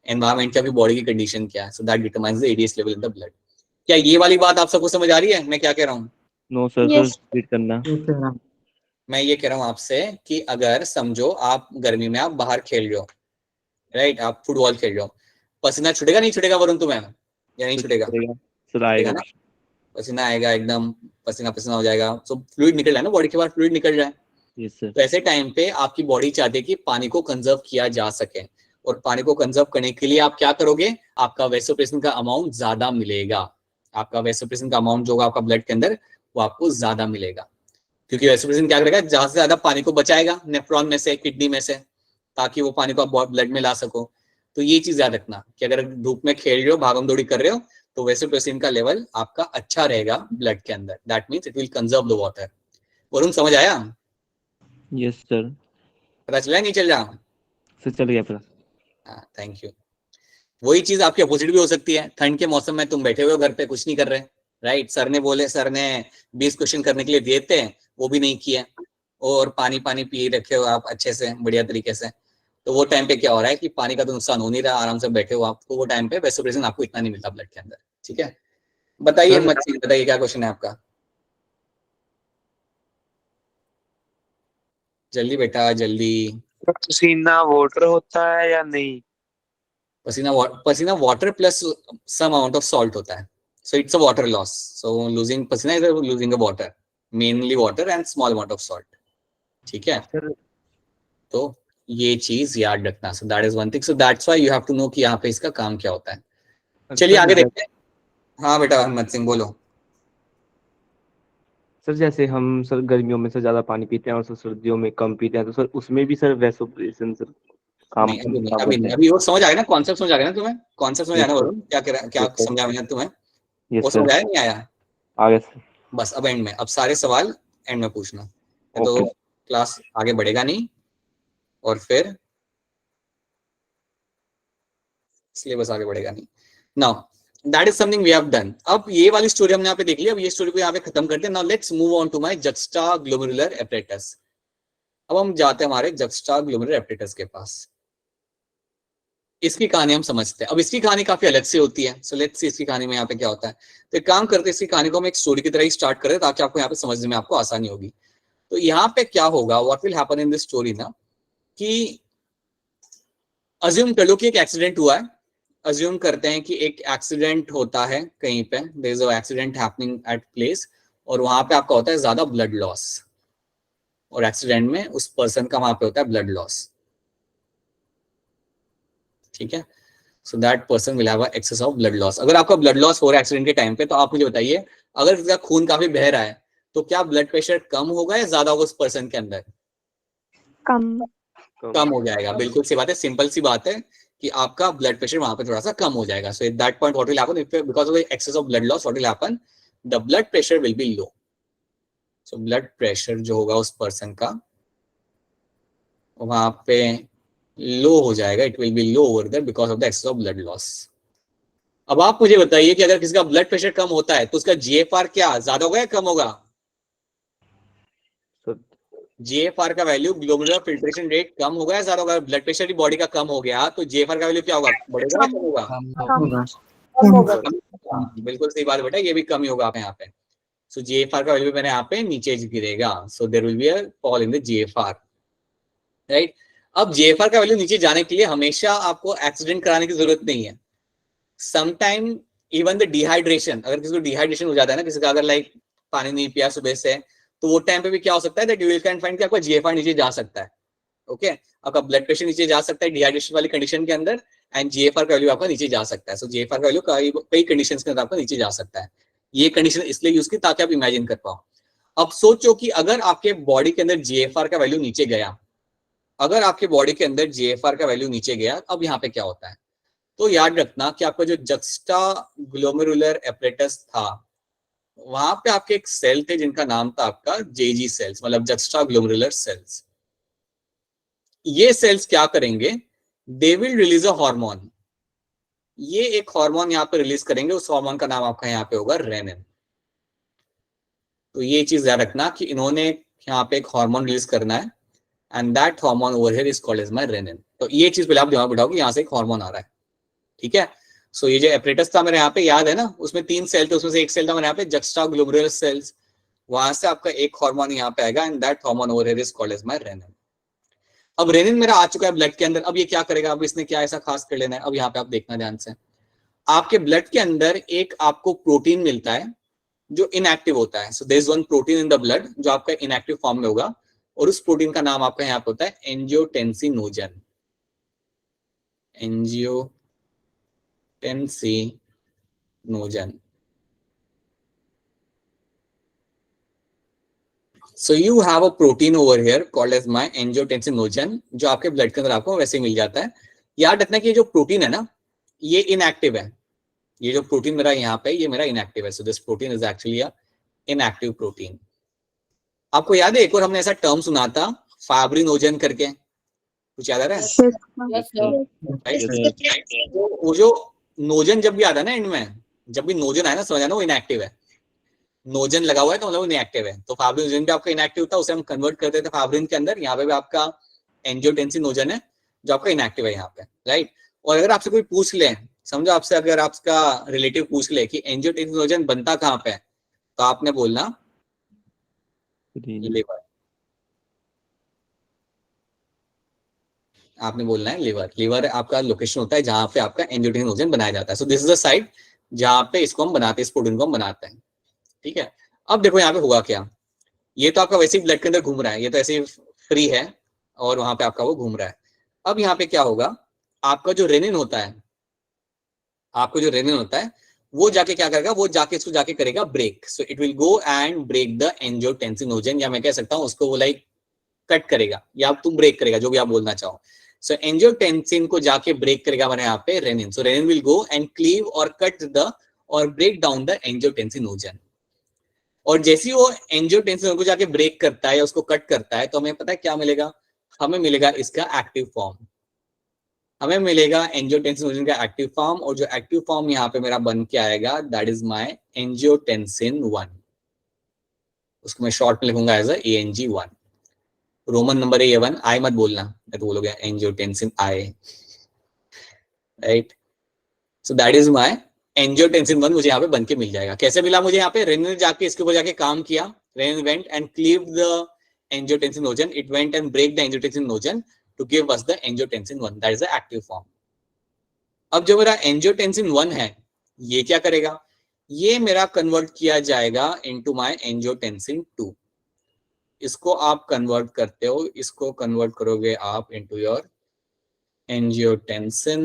एनवायरमेंट की, आपकी बॉडी की कंडीशन क्या है. So that determines the ADH level in the blood. क्या ये वाली बात आप सबको समझ आ रही है मैं क्या कह रहा हूँ? No sir, Yes. रिपीट करना. मैं ये कह रहा हूँ आपसे कि अगर समझो आप गर्मी में आप बाहर खेल रहे हो, राइट, आप फुटबॉल खेल रहे हो, पसीना छूटेगा नहीं छूटेगा वरुण तुम्हें, या नहीं छूटेगा? सर आएगा ना, पसीना आएगा, एकदम पसीना पसीना हो जाएगा. सो फ्लूइड निकल रहा है ना, बॉडी के बाहर फ्लूइड निकल रहा है. Yes sir. तो ऐसे टाइम पे आपकी बॉडी चाहती है कि पानी को कंजर्व किया जा सके, और पानी को कंजर्व करने के लिए आप क्या करोगे, आपका वैसोप्रेसिन का अमाउंट ज्यादा मिलेगा. आपका वैसोप्रेसिन का अमाउंट जो होगा आपका ब्लड के अंदर वो आपको ज्यादा मिलेगा, क्योंकि वैसोप्रेसिन क्या करेगा, ज्यादा से ज्यादा पानी को बचाएगा नेफ्रॉन में से, किडनी में से, ताकि वो पानी को आप ब्लड में ला सको. तो ये चीज याद रखना कि अगर धूप में खेल रहे हो, भागम दौड़ी कर रहे हो, तो वैसोप्रेसिन का लेवल आपका अच्छा रहेगा ब्लड के अंदर. That means it will conserve the water. Varun समझ आया? Yes sir. पता चला नहीं चल रहा? सर चल गया पता. हाँ, थैंक यू. वही चीज आपकी अपोजिट भी हो सकती है. ठंड के मौसम में तुम बैठे हुए हो घर पे, कुछ नहीं कर रहे, राइट, सर ने 20 क्वेश्चन करने के लिए दिए थे, वो भी नहीं किए, और पानी पी रखे हो आप अच्छे से बढ़िया तरीके से. तो वो टाइम पे क्या हो रहा है कि पानी का तो नुकसान हो नहीं रहा, आराम से बैठे हो आप, तो वो टाइम पे वैसोप्रेसिन आपको इतना नहीं मिलता ब्लड के अंदर. ठीक है. बताइए बताइए क्या क्वेश्चन है आपका, जल्दी बेटा जल्दी. पसीना वाटर होता है या नहीं? पसीना water plus some amount of salt होता है. So it's a water loss. So losing पसीना is losing a water, mainly water and small amount of salt. ठीक है. तो ये चीज याद रखना. So that is one thing. So that's why you have to know कि यहाँ पे इसका काम क्या होता है. चलिए आगे देखते हैं. हाँ बेटा अहमद सिंह बोलो. सर जैसे हम सर गर्मियों में सर ज्यादा पानी पीते हैं और सर सर्दियों में कम पीते हैं, तो सर उसमें भी सर वैसोप्रेसिन सर काम अभी वो समझ आ गया ना, कॉन्सेप्ट समझ आ गया ना तुम्हें? कॉन्सेप्ट समझ आया ना वरुण? क्या समझा मैंने तुम्हें? वो समझ आया नहीं आया? आ गया सर. बस अब एंड में, अब सारे सवाल एंड में पूछना, तो क्लास आगे बढ़ेगा नहीं, और फिर सिलेबस आगे बढ़ेगा नहीं. Now that is something we have done. अब ये वाली स्टोरी हमने यहाँ पे देख ली. अब ये स्टोरी को यहाँ पे खत्म करते हैं. Now let's move on to my juxtaglomerular apparatus. अब हम जाते हैं हमारे जक्स्टाग्लोमेरुलर एपरेटस के पास. इसकी कहानी हम समझते हैं. अब इसकी कहानी काफी अलग से होती है. सो लेट्स सी इसकी कहानी में यहाँ पे क्या होता है. तो एक काम करते हैं, इसकी कहानी को हम एक स्टोरी की तरह ही स्टार्ट करें ताकि आपको यहाँ पे समझने में आपको आसानी होगी. तो यहाँ पे क्या होगा, what will happen in this story ना, कि अज्यूम कर लो कि एक एक्सीडेंट हुआ है. अज्यूम करते हैं कि एक एक्सीडेंट होता है कहीं पे, there is a accident happening at place, और वहां पे आपका होता है ज्यादा ब्लड लॉस, और एक्सीडेंट में उस पर्सन का वहां पे होता है ब्लड लॉस. ठीक है. So that person will have a excess of blood loss. अगर आपका ब्लड लॉस हो रहा है एक्सीडेंट के टाइम पे, तो आप मुझे बताइए, अगर किसी का खून काफी बह रहा है तो क्या ब्लड प्रेशर कम होगा या ज्यादा होगा उस पर्सन के अंदर? कम हो जाएगा. बिल्कुल सी बात है, सिंपल सी बात है कि आपका ब्लड प्रेशर वहां पे थोड़ा सा कम हो जाएगा. So at that point what will happen, because of the excess of blood loss, what will happen, the blood pressure will be low. So blood pressure जो होगा उस पर्सन का वहां पे लो हो जाएगा, it will be low over there because of the excess of blood loss. अब आप मुझे बताइए कि अगर किसी का ब्लड प्रेशर कम होता है तो उसका जीएफआर क्या ज्यादा होगा या कम होगा? जीएफआर का वैल्यू, ग्लोमेरुलर फिल्ट्रेशन रेट, कम होगा या ज्यादा होगा? ब्लड प्रेशर ही बॉडी का कम हो गया तो जीएफआर का वैल्यू क्या होगा, बढ़ेगा या कम होगा? बिल्कुल सही बात बेटा, ये भी कम ही होगा आप यहाँ पे। सो जीएफआर का वैल्यू मैंने यहाँ पे नीचे गिरेगा, so there will be a fall in the GFR, right. अब जीएफआर का वैल्यू नीचे जाने के लिए हमेशा आपको एक्सीडेंट कराने की जरूरत नहीं है। समटाइम इवन द डिहाइड्रेशन, अगर किसी को डिहाइड्रेशन हो जाता है ना, किसी का अगर लाइक पानी नहीं पिया सुबह से, तो वो टाइम पे भी क्या हो सकता है that you will can find कि आपका जीएफआर नीचे जा सकता है। ओके, आपका ब्लड प्रेशर नीचे जा सकता है डिहाइड्रेशन वाली कंडीशन के अंदर, एंड जीएफआर का वैल्यू आपका नीचे जा सकता है। सो जीएफआर का वैल्यू कई कंडीशंस के अंदर आपका नीचे जा सकता है। ये कंडीशन इसलिए यूज की ताकि आप इमेजिन कर पाओ। अब सोचो कि अगर आपके बॉडी के अंदर जीएफआर का वैल्यू नीचे गया, अगर आपके बॉडी के अंदर जीएफआर का वैल्यू नीचे गया, अब यहाँ पे क्या होता है? तो याद रखना कि आपका जो जक्स्टा ग्लोमेरुलर एपरेटस था, वहां पे आपके एक सेल थे जिनका नाम था आपका जेजी सेल्स, मतलब जक्स्टा ग्लोमेरुलर सेल्स। ये सेल्स क्या करेंगे? They will release a hormone. ये एक हार्मोन यहाँ पे रिलीज करेंगे, उस हार्मोन का नाम आपका यहाँ पे होगा रेनिन। तो ये चीज याद रखना कि इन्होंने यहाँ पे एक हार्मोन रिलीज करना है, and that hormone over here is called as my renin. तो ये चीज पहले आप दिमाग में बिठाओ कि यहाँ से एक हार्मोन आ रहा है, ठीक है। सो ये जो एपरेटस था मेरे यहाँ पे, याद है ना, उसमें 3 सेल थे, उसमें से एक सेल था मेरे यहाँ पे जक्स्टा ग्लोमेरुलर सेल्स। वहां से आपका एक हार्मोन यहाँ पे आएगा, and that hormone over here is called as my renin. अब रेनिन मेरा आ चुका है ब्लड के अंदर, अब ये क्या करेगा? अब इसने क्या ऐसा खास कर लेना है? अब यहाँ पे आप देखना ध्यान से, आपके ब्लड के अंदर एक आपको प्रोटीन मिलता है जो इनएक्टिव होता है। So there is one protein in the blood जो आपका इनएक्टिव फॉर्म में होगा, और उस प्रोटीन का नाम आपका यहाँ पे होता है angiotensinogen. Angiotensinogen. So you have a protein over here called as my angiotensinogen, जो आपके ब्लड के अंदर आपको वैसे ही मिल जाता है। याद रखना कि ये जो प्रोटीन है ना, ये इनएक्टिव है। ये जो प्रोटीन मेरा यहाँ पे, ये मेरा इनएक्टिव है। So this protein is actually a inactive protein. आपको याद है एक और हमने ऐसा टर्म सुना था फाइब्रिनोजन करके, कुछ याद आ रहा है? वो जो नोजन जब भी आता है ना एंड में, जब भी नोजन आए ना, समझ आना वो इनएक्टिव है। नोजन लगा हुआ है तो मतलब इनएक्टिव है। तो फाइब्रिनोजन भी आपका इनएक्टिव था, उसे हम कन्वर्ट कर देते फाइब्रिन के अंदर। यहाँ पे भी आपका एंजियोटेंसिनोजन है जो आपका इनएक्टिव है यहाँ पे, राइट। और अगर आपसे कोई पूछ ले, समझो आपसे अगर आपका रिलेटिव पूछ ले कि एंजियोटेंसिनोजन बनता कहाँ पे, तो आपने बोलना लिवर। आपने बोलना है लिवर। लिवर आपका लोकेशन होता है जहां पे आपका एंजियोटेंसिनोजन बनाया जाता है। So this is the site जहां पे इसको हम बनाते हैं, इस प्रोटीन को हम बनाते हैं, ठीक है। अब देखो यहाँ पे होगा क्या, ये तो आपका वैसे ही ब्लड के अंदर घूम रहा है, ये तो ऐसे ही फ्री है, और वहां पे आपका वो घूम रहा है। अब यहाँ पे क्या होगा, आपका जो रेनिन होता है, आपको जो रेनिन होता है वो जाके क्या करेगा, वो जाके इसको जाके करेगा break. So it will go and break the angiotensinogen, या मैं कह सकता हूँ उसको वो लाइक कट करेगा, या तुम ब्रेक करेगा, जो भी आप बोलना चाहो। सो एंजियोटेंसिन को जाके ब्रेक करेगा हमारे यहाँ पे renin. So renin will go and cleave और कट द और ब्रेक डाउन द एंजियोटेंसिनोजन। और जैसे ही वो एंजियोटेंसिन को जाके ब्रेक करता है या उसको कट करता है, तो हमें पता है क्या मिलेगा, हमें मिलेगा इसका एक्टिव फॉर्म, हमें मिलेगा एंजियोटेंसिनोजन का एक्टिव फॉर्म। और जो एक्टिव फॉर्म यहाँ पे मेरा बन के आएगा दैट इज माय एंजियोटेंसिन 1। उसको मैं शॉर्ट में लिखूंगा एज ANG1। रोमन नंबर है A1, आई मत बोलना, मैं तो बोलोगे angiotensin I, right. So that is my angiotensin 1 मुझे यहाँ पे बन के मिल जाएगा। कैसे मिला मुझे यहाँ पे? रेनिन जाके इसके ऊपर जाके काम किया, renin went and cleave the angiotensinogen, it went and break the angiotensinogen to give us the angiotensin 1, that is the active form. अब जो मेरा angiotensin 1 है, ये क्या करेगा, ये मेरा कन्वर्ट किया जाएगा into my angiotensin 2। इसको आप कन्वर्ट करते हो, इसको कन्वर्ट करोगे आप into your angiotensin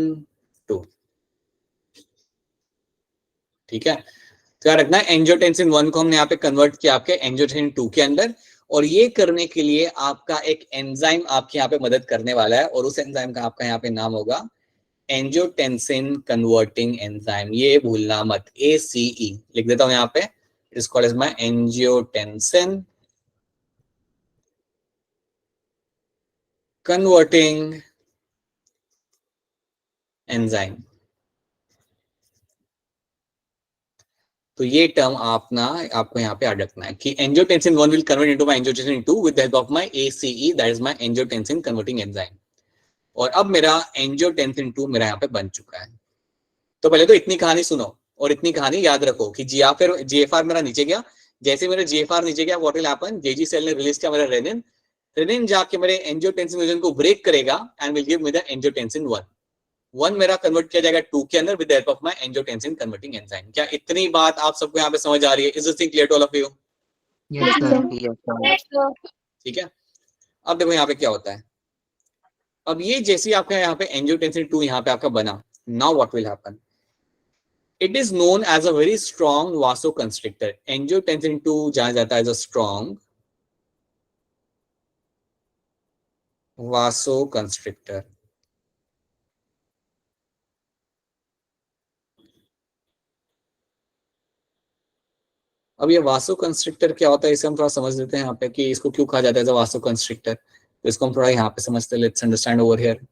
2, ठीक है। तो याद रखना angiotensin 1 को हमने यहाँ पे कन्वर्ट किया आपके angiotensin 2 के अंदर, और ये करने के लिए आपका एक एंजाइम आपके यहाँ पे मदद करने वाला है, और उस एंजाइम का आपका यहाँ पे नाम होगा एंजियोटेंसिन कन्वर्टिंग एंजाइम। ये भूलना मत, ACE लिख देता हूँ यहाँ पे, it's called as my angiotensin converting enzyme. तो ये टर्म आपको यहाँ पे याद रखना है कि angiotensin 1 will convert into my angiotensin 2 with the help of my ACE, that is my angiotensin converting enzyme. और अब मेरा एंजियोटेंसिन 2 मेरा यहाँ पे बन चुका है। तो पहले तो इतनी कहानी सुनो और इतनी कहानी याद रखो कि GFR मेरा नीचे गया। जैसे मेरा GFR नीचे गया, what will happen, JG cell ने रिलीज किया मेरा रेनिन। रेनिन जाके मेरे एंजियोटेंसिन रीजन को ब्रेक करेगा and will give me the angiotensin 1 मेरा कन्वर्ट किया जाएगा 2 के अंदर with the help of my angiotensin converting enzyme. क्या इतनी बात आप सबको यहाँ पे समझ आ रही है? Is this thing clear to all of you? Yes, sir. ठीक है। अब देखो यहाँ पे क्या होता है। अब ये जैसे आपका यहाँ पे एंजियोटेंसिन 2 यहाँ पे आपका बना, now what will happen, it is known as a very strong vasoconstrictor. Angiotensin 2 जाना जाता है एज अ स्ट्रॉन्ग वासोकंस्ट्रिक्टर। अब ये वासोकंस्ट्रिक्टर क्या होता है, इसे हम थोड़ा समझ लेते हैं यहाँ पे कि इसको क्यों कहा जाता है वासोकंस्ट्रिक्टर। तो इसको हम थोड़ा यहाँ पे समझते हैं। Let's understand over here.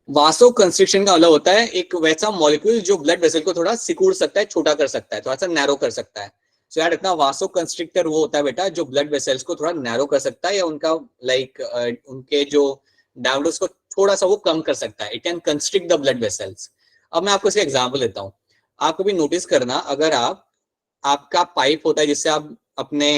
Vasoconstriction का मतलब होता है एक वैसा मॉलिक्यूल जो ब्लड वेसल को थोड़ा सिकुड़ सकता है, छोटा कर सकता है, थोड़ा सा नैरो कर सकता है। सो यार इतना वासोकंस्ट्रिक्टर वो होता है बेटा जो ब्लड वेसल्स को थोड़ा नैरो कर सकता है या उनका उनके जो डायमीटर्स को थोड़ा सा वो कम कर सकता है। It can constrict the blood vessels. अब मैं आपको इसका एग्जांपल देता हूँ। आप कभी नोटिस करना, अगर आपका पाइप होता है जिससे आप अपने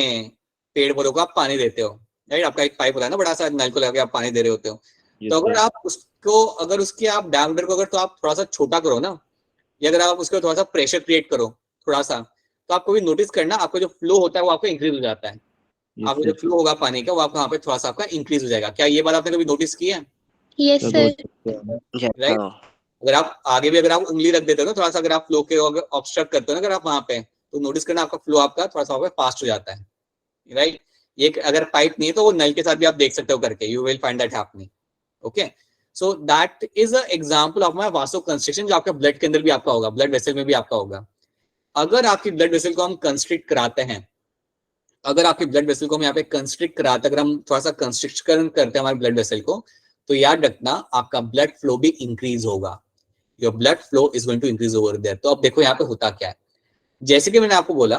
पेड़ पौधों को आप पानी देते हो, राइट? आपका एक पाइप होता है ना बड़ा सा, नल को लगा के आप पानी दे रहे होते हो। तो अगर आप उसको उसके आप डायमीटर को अगर तो आप थोड़ा सा छोटा करो ना, या अगर आप उसको थोड़ा सा प्रेशर क्रिएट करो थोड़ा सा, तो आपको भी नोटिस करना आपका जो फ्लो होता है वो आपका इंक्रीज हो जाता है। आपका जो फ्लो होगा पानी का वो आपका यहाँ पे थोड़ा सा आपका इंक्रीज हो जाएगा। क्या ये बात आपने कभी नोटिस की है? Yes, sir. राइट। अगर आप आगे भी अगर आप उंगली रख देते हो ना थोड़ा सा, अगर आप फ्लो के ऑब्स्ट्रक्ट करते हो ना अगर आप वहां पे, तो नोटिस करना आपका फ्लो आपका थोड़ा सा फास्ट हो जाता है, राइट? ये अगर पाइप नहीं है तो वो नल के साथ भी आप देख सकते हो करके, you will find that happening. Okay, so that is a example of my vasoconstriction जो आपके ब्लड के अंदर भी आपका होगा, ब्लड वेसल में भी आपका होगा। अगर आपकी ब्लड वेसल को हम कंस्ट्रिक्ट कराते हैं, अगर आपकी ब्लड वेसल को हम यहाँ पे कंस्ट्रिक्ट कराते हैं, अगर हम थोड़ा सा कंस्ट्रिक्शन करते हैं हमारे ब्लड वेसल को, तो याद रखना आपका ब्लड फ्लो भी इंक्रीज होगा। Your blood flow is going to increase over there. तो अब देखो यहाँ पे होता क्या है। जैसे कि मैंने आपको बोला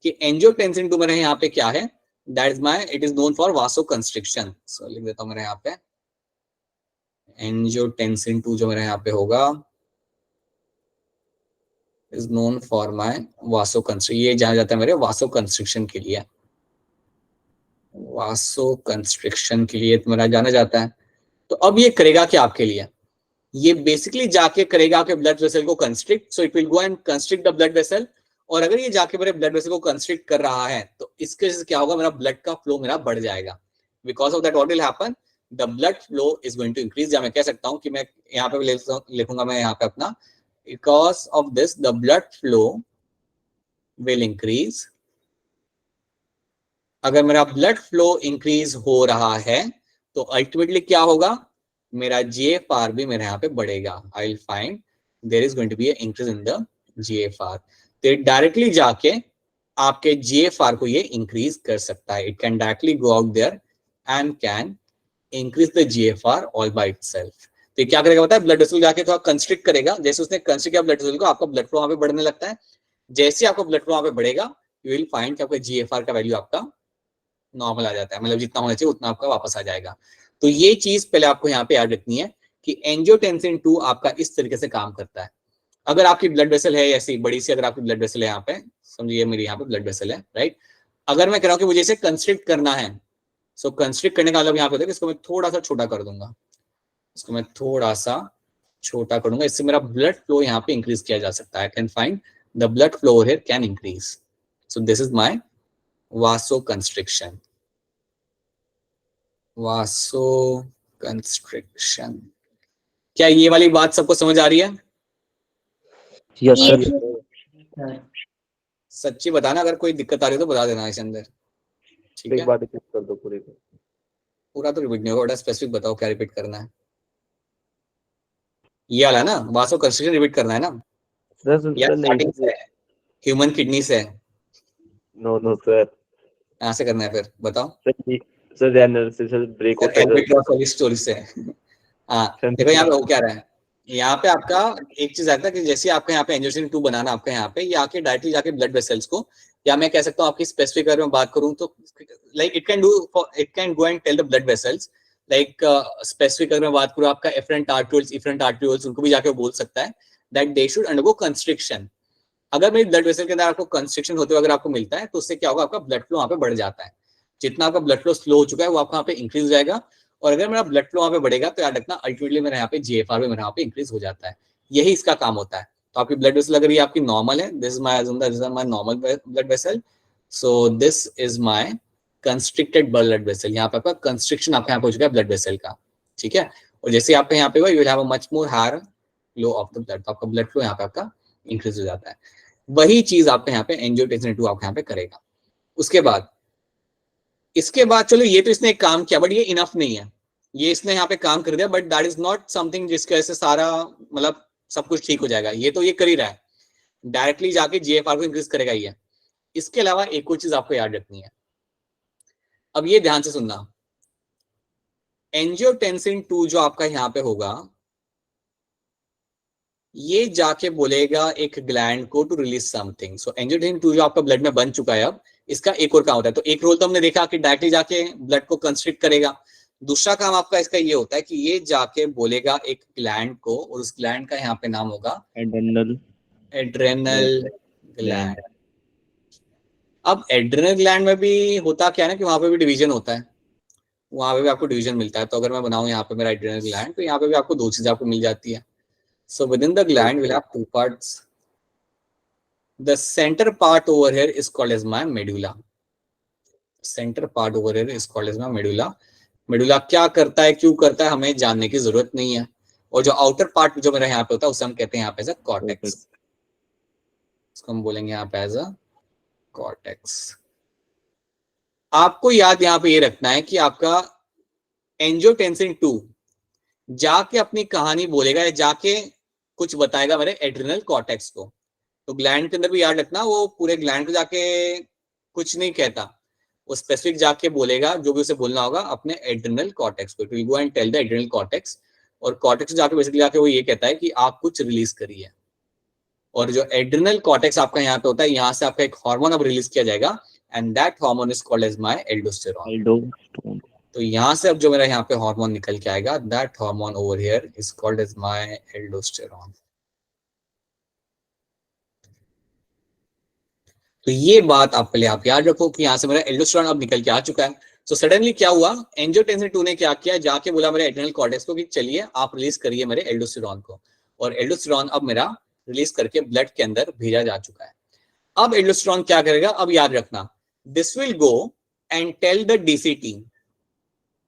कि एंजियोटेंसिन 2 मेरे यहाँ पे क्या है, that is my, it is known for vasoconstriction. So लिख देता हूँ मेरे यहाँ पे एंजियोटेंसिन 2 जो मेरे यहाँ पे होगा इज नोन फॉर माय वासोकंस्ट्रिक्शन। ये जाना जाता है मेरे वासोकंस्ट्रिक्शन के लिए, वासोकंस्ट्रिक्शन के लिए मेरा जाना जाता है। तो अब ये करेगा क्या आपके लिए, ये बेसिकली जाके करेगा आपके ब्लड वेसल को constrict. So it will go and constrict the blood vessel. और अगर ये जाके मेरे ब्लड वेसल को कंस्ट्रिक्ट कर रहा है तो इसके वजह से क्या होगा, मेरा ब्लड का फ्लो मेरा बढ़ जाएगा। Because of that what will happen, the blood flow is going to increase. या मैं कह सकता हूं कि मैं यहाँ पे लिखूंगा मैं यहाँ पे अपना, because of this the blood flow will increase. अगर मेरा ब्लड फ्लो इंक्रीज हो रहा है तो अल्टीमेटली क्या होगा, मेरा GFR भी मेरे यहाँ पे बढ़ेगा। I will find there is going to be a increase in the GFR। तो डायरेक्टली जाके आपके GFR को ये इंक्रीज कर सकता है। It can directly go out there and can increase the GFR all by itself. तो क्या करेगा पता है, ब्लड वेसल जाके थोड़ा कंस्ट्रिक्ट करेगा। जैसे उसने कंस्ट्रिक्ट किया ब्लड वेसल को, आपका ब्लड फ्लो वहां पे बढ़ने लगता है। जैसे आपका ब्लड फ्लो वहां पे बढ़ेगा, यू विल फाइंड कि आपका GFR का वैल्यू आपका नॉर्मल आ जाता है, मतलब जितना होना चाहिए उतना आपका वापस आ जाएगा। तो ये चीज पहले आपको यहाँ पे याद रखनी है कि एंजियोटेंसिन 2 आपका इस तरीके से काम करता है। अगर आपकी ब्लड वेसल है ऐसी बड़ी सी, अगर आपकी ब्लड वेसल है यहाँ पे, समझिए मेरी यहाँ पे ब्लड वेसल है, राइट? अगर मैं कह रहा हूँ कि मुझे इसे कंस्ट्रिक्ट करना है, सो कंस्ट्रिक्ट करने का मतलब यहाँ पे होता है कि इसको मैं थोड़ा सा छोटा कर दूंगा, इसको मैं थोड़ा सा छोटा करूंगा, इससे मेरा ब्लड फ्लो यहाँ पे इंक्रीज किया जा सकता है। I can find the blood flow here can increase. So this is my vasoconstriction. Vasoconstriction. क्या ये वाली बात सबको समझ आ रही है? Yes sir. सच्ची बताना, अगर कोई दिक्कत आ रही है तो बता देना इसके अंदर, ठीक एक है? बार रिपीट कर दो पूरे को। पूरा तो रिपीट नहीं होगा, स्पेसिफिक बताओ क्या रिपीट करना है। ये वाला ना वासोकंस्ट्रिक्शन रिपीट करना है ना, या सर स्टार्टिंग से ह्यूमन किडनी से नो नो सर, यहाँ से करना है, फिर बताओ। सर रैनर से सर ब्रेक होता है एल्बिट्रॉस वाली स्टोरी से हाँ देखो यहाँ पे हो क्या रहा है, यहाँ पे आपका एक चीज आता है कि जैसे आपका यहाँ पे एंजियोटेंसिन 2 बनाना आपका यहाँ पे ये आके डायरेक्टली जाके ब्लड वेसल्स को, या मैं कह सकता हूँ आपकी स्पेसिफिक अगर मैं बात करूँ तो like it can go and tell the blood vessels, like specific अगर मैं बात करूँ आपका एफरेंट आर्ट्रियोल्स उनको भी जाके बोल सकता है that they should undergo constriction. अगर मेरी ब्लड वेसल के अंदर आपको कंस्ट्रिक्शन होते हुए अगर आपको मिलता है तो उससे क्या होगा, आपका ब्लड फ्लो वहाँ पे बढ़ जाता है। जितना आपका ब्लड फ्लो स्लो हो चुका है वो आपका यहाँ पे इंक्रीज हो जाएगा, और अगर मेरा ब्लड फ्लो वहाँ पे बढ़ेगा तो याद रखना अल्टीमेटली मेरा यहाँ पे जीएफआर भी मेरा यहाँ पे इंक्रीज हो जाता है। यही इसका काम होता है। तो आपकी ब्लड वेसल अगर ये आपकी नॉर्मल है, this is my normal blood vessel, so this is my constricted blood vessel. यहाँ पे आपका कंस्ट्रिक्शन आपका यहाँ पे हो चुका है ब्लड वेसल का, ठीक है। और जैसे आपके यहाँ पे you will have a much more higher flow of the blood, तो आपका ब्लड फ्लो यहाँ पे आपका इंक्रीज हो जाता है। वही चीज आपके यहाँ पे एंजियोटेंसिन 2 आपके यहाँ पे करेगा। इसके बाद चलो ये तो इसने एक काम किया, बट ये इनफ नहीं है, ये इसने यहाँ पे काम कर दिया, but that is not something जिसकी वजह से सारा मतलब सब कुछ ठीक हो जाएगा। ये तो ये कर ही रहा है, डायरेक्टली जाके जीएफआर को इंक्रीज करेगा ये। इसके अलावा एक और चीज आपको याद रखनी है, अब ये ध्यान से सुनना, एंजियोटेंसिन 2 जो आपका यहाँ पे होगा ये जाके बोलेगा एक ग्लैंड को to release something. So angiotensin 2 जो आपका ब्लड में बन चुका है अब इसका एक और काम होता है। तो एक रोल तो हमने देखा कि डायरेक्टली जाके ब्लड को कंस्ट्रिक्ट करेगा, दूसरा काम आपका इसका ये होता है कि ये जाके बोलेगा एक ग्लैंड को, और उस ग्लैंड का यहाँ पे नाम होगा एड्रेनल ग्लैंड। अब एड्रेनल ग्लैंड में भी होता क्या है ना कि वहां पे भी डिवीजन होता है, वहां पे भी आपको डिवीजन मिलता है। तो अगर मैं बनाऊं यहाँ पे मेरा एड्रेनल ग्लैंड, तो यहाँ पे भी आपको दो चीजें आपको मिल जाती है। So within the gland we'll have two parts. The center part over here is called as my medulla. Center part over here is called as my medulla. Medulla क्या करता है, क्यों करता है, हमें जानने की जरूरत नहीं है। और जो outer part जो मेरा यहाँ पे होता है उसे हम कहते हैं यहाँ पे एज अ कॉर्टेक्स। इसको हम बोलेंगे यहाँ पे एज अ कॉर्टेक्स। आपको याद यहाँ पे ये रखना है कि आपका एंजियोटेंसिन 2 जाके अपनी कहानी बोलेगा या जाके कुछ बताएगा मेरे एड्रिनल कॉर्टेक्स को। तो ग्लैंड के अंदर भी याद रखना, वो पूरे ग्लैंड को जाके कुछ नहीं कहता, वो स्पेसिफिक जाके बोलेगा जो भी उसे बोलना होगा अपने एड्रिनल कॉर्टेक्स को। It will go and tell the adrenal cortex, और कॉर्टेक्स जाके बेसिकली जाके वो ये कहता है कि आप कुछ रिलीज करिए। और जो एड्रिनल कॉर्टेक्स आपका यहाँ पे होता है, यहाँ से आपका एक हार्मोन अब रिलीज किया जाएगा, and that hormone is called as my aldosterone. तो यहाँ से अब जो मेरा यहाँ पे हार्मोन निकल के आएगा, that hormone over here is called as my aldosterone. तो ये बात आप पहले आप याद रखो कि यहाँ से मेरा एल्डोस्टेरोन अब निकल के आ चुका है। तो सडनली क्या हुआ, एंजियोटेंसिन 2 ने क्या किया, जाके बोला मेरे एड्रिनल कॉर्टेक्स को कि चलिए आप रिलीज करिए मेरे एल्डोस्टेरोन को, और एल्डोस्टेरोन अब मेरा रिलीज करके ब्लड के अंदर भेजा जा चुका है। अब एल्डोस्टेरोन क्या करेगा, अब याद रखना, this will go and tell the DCT.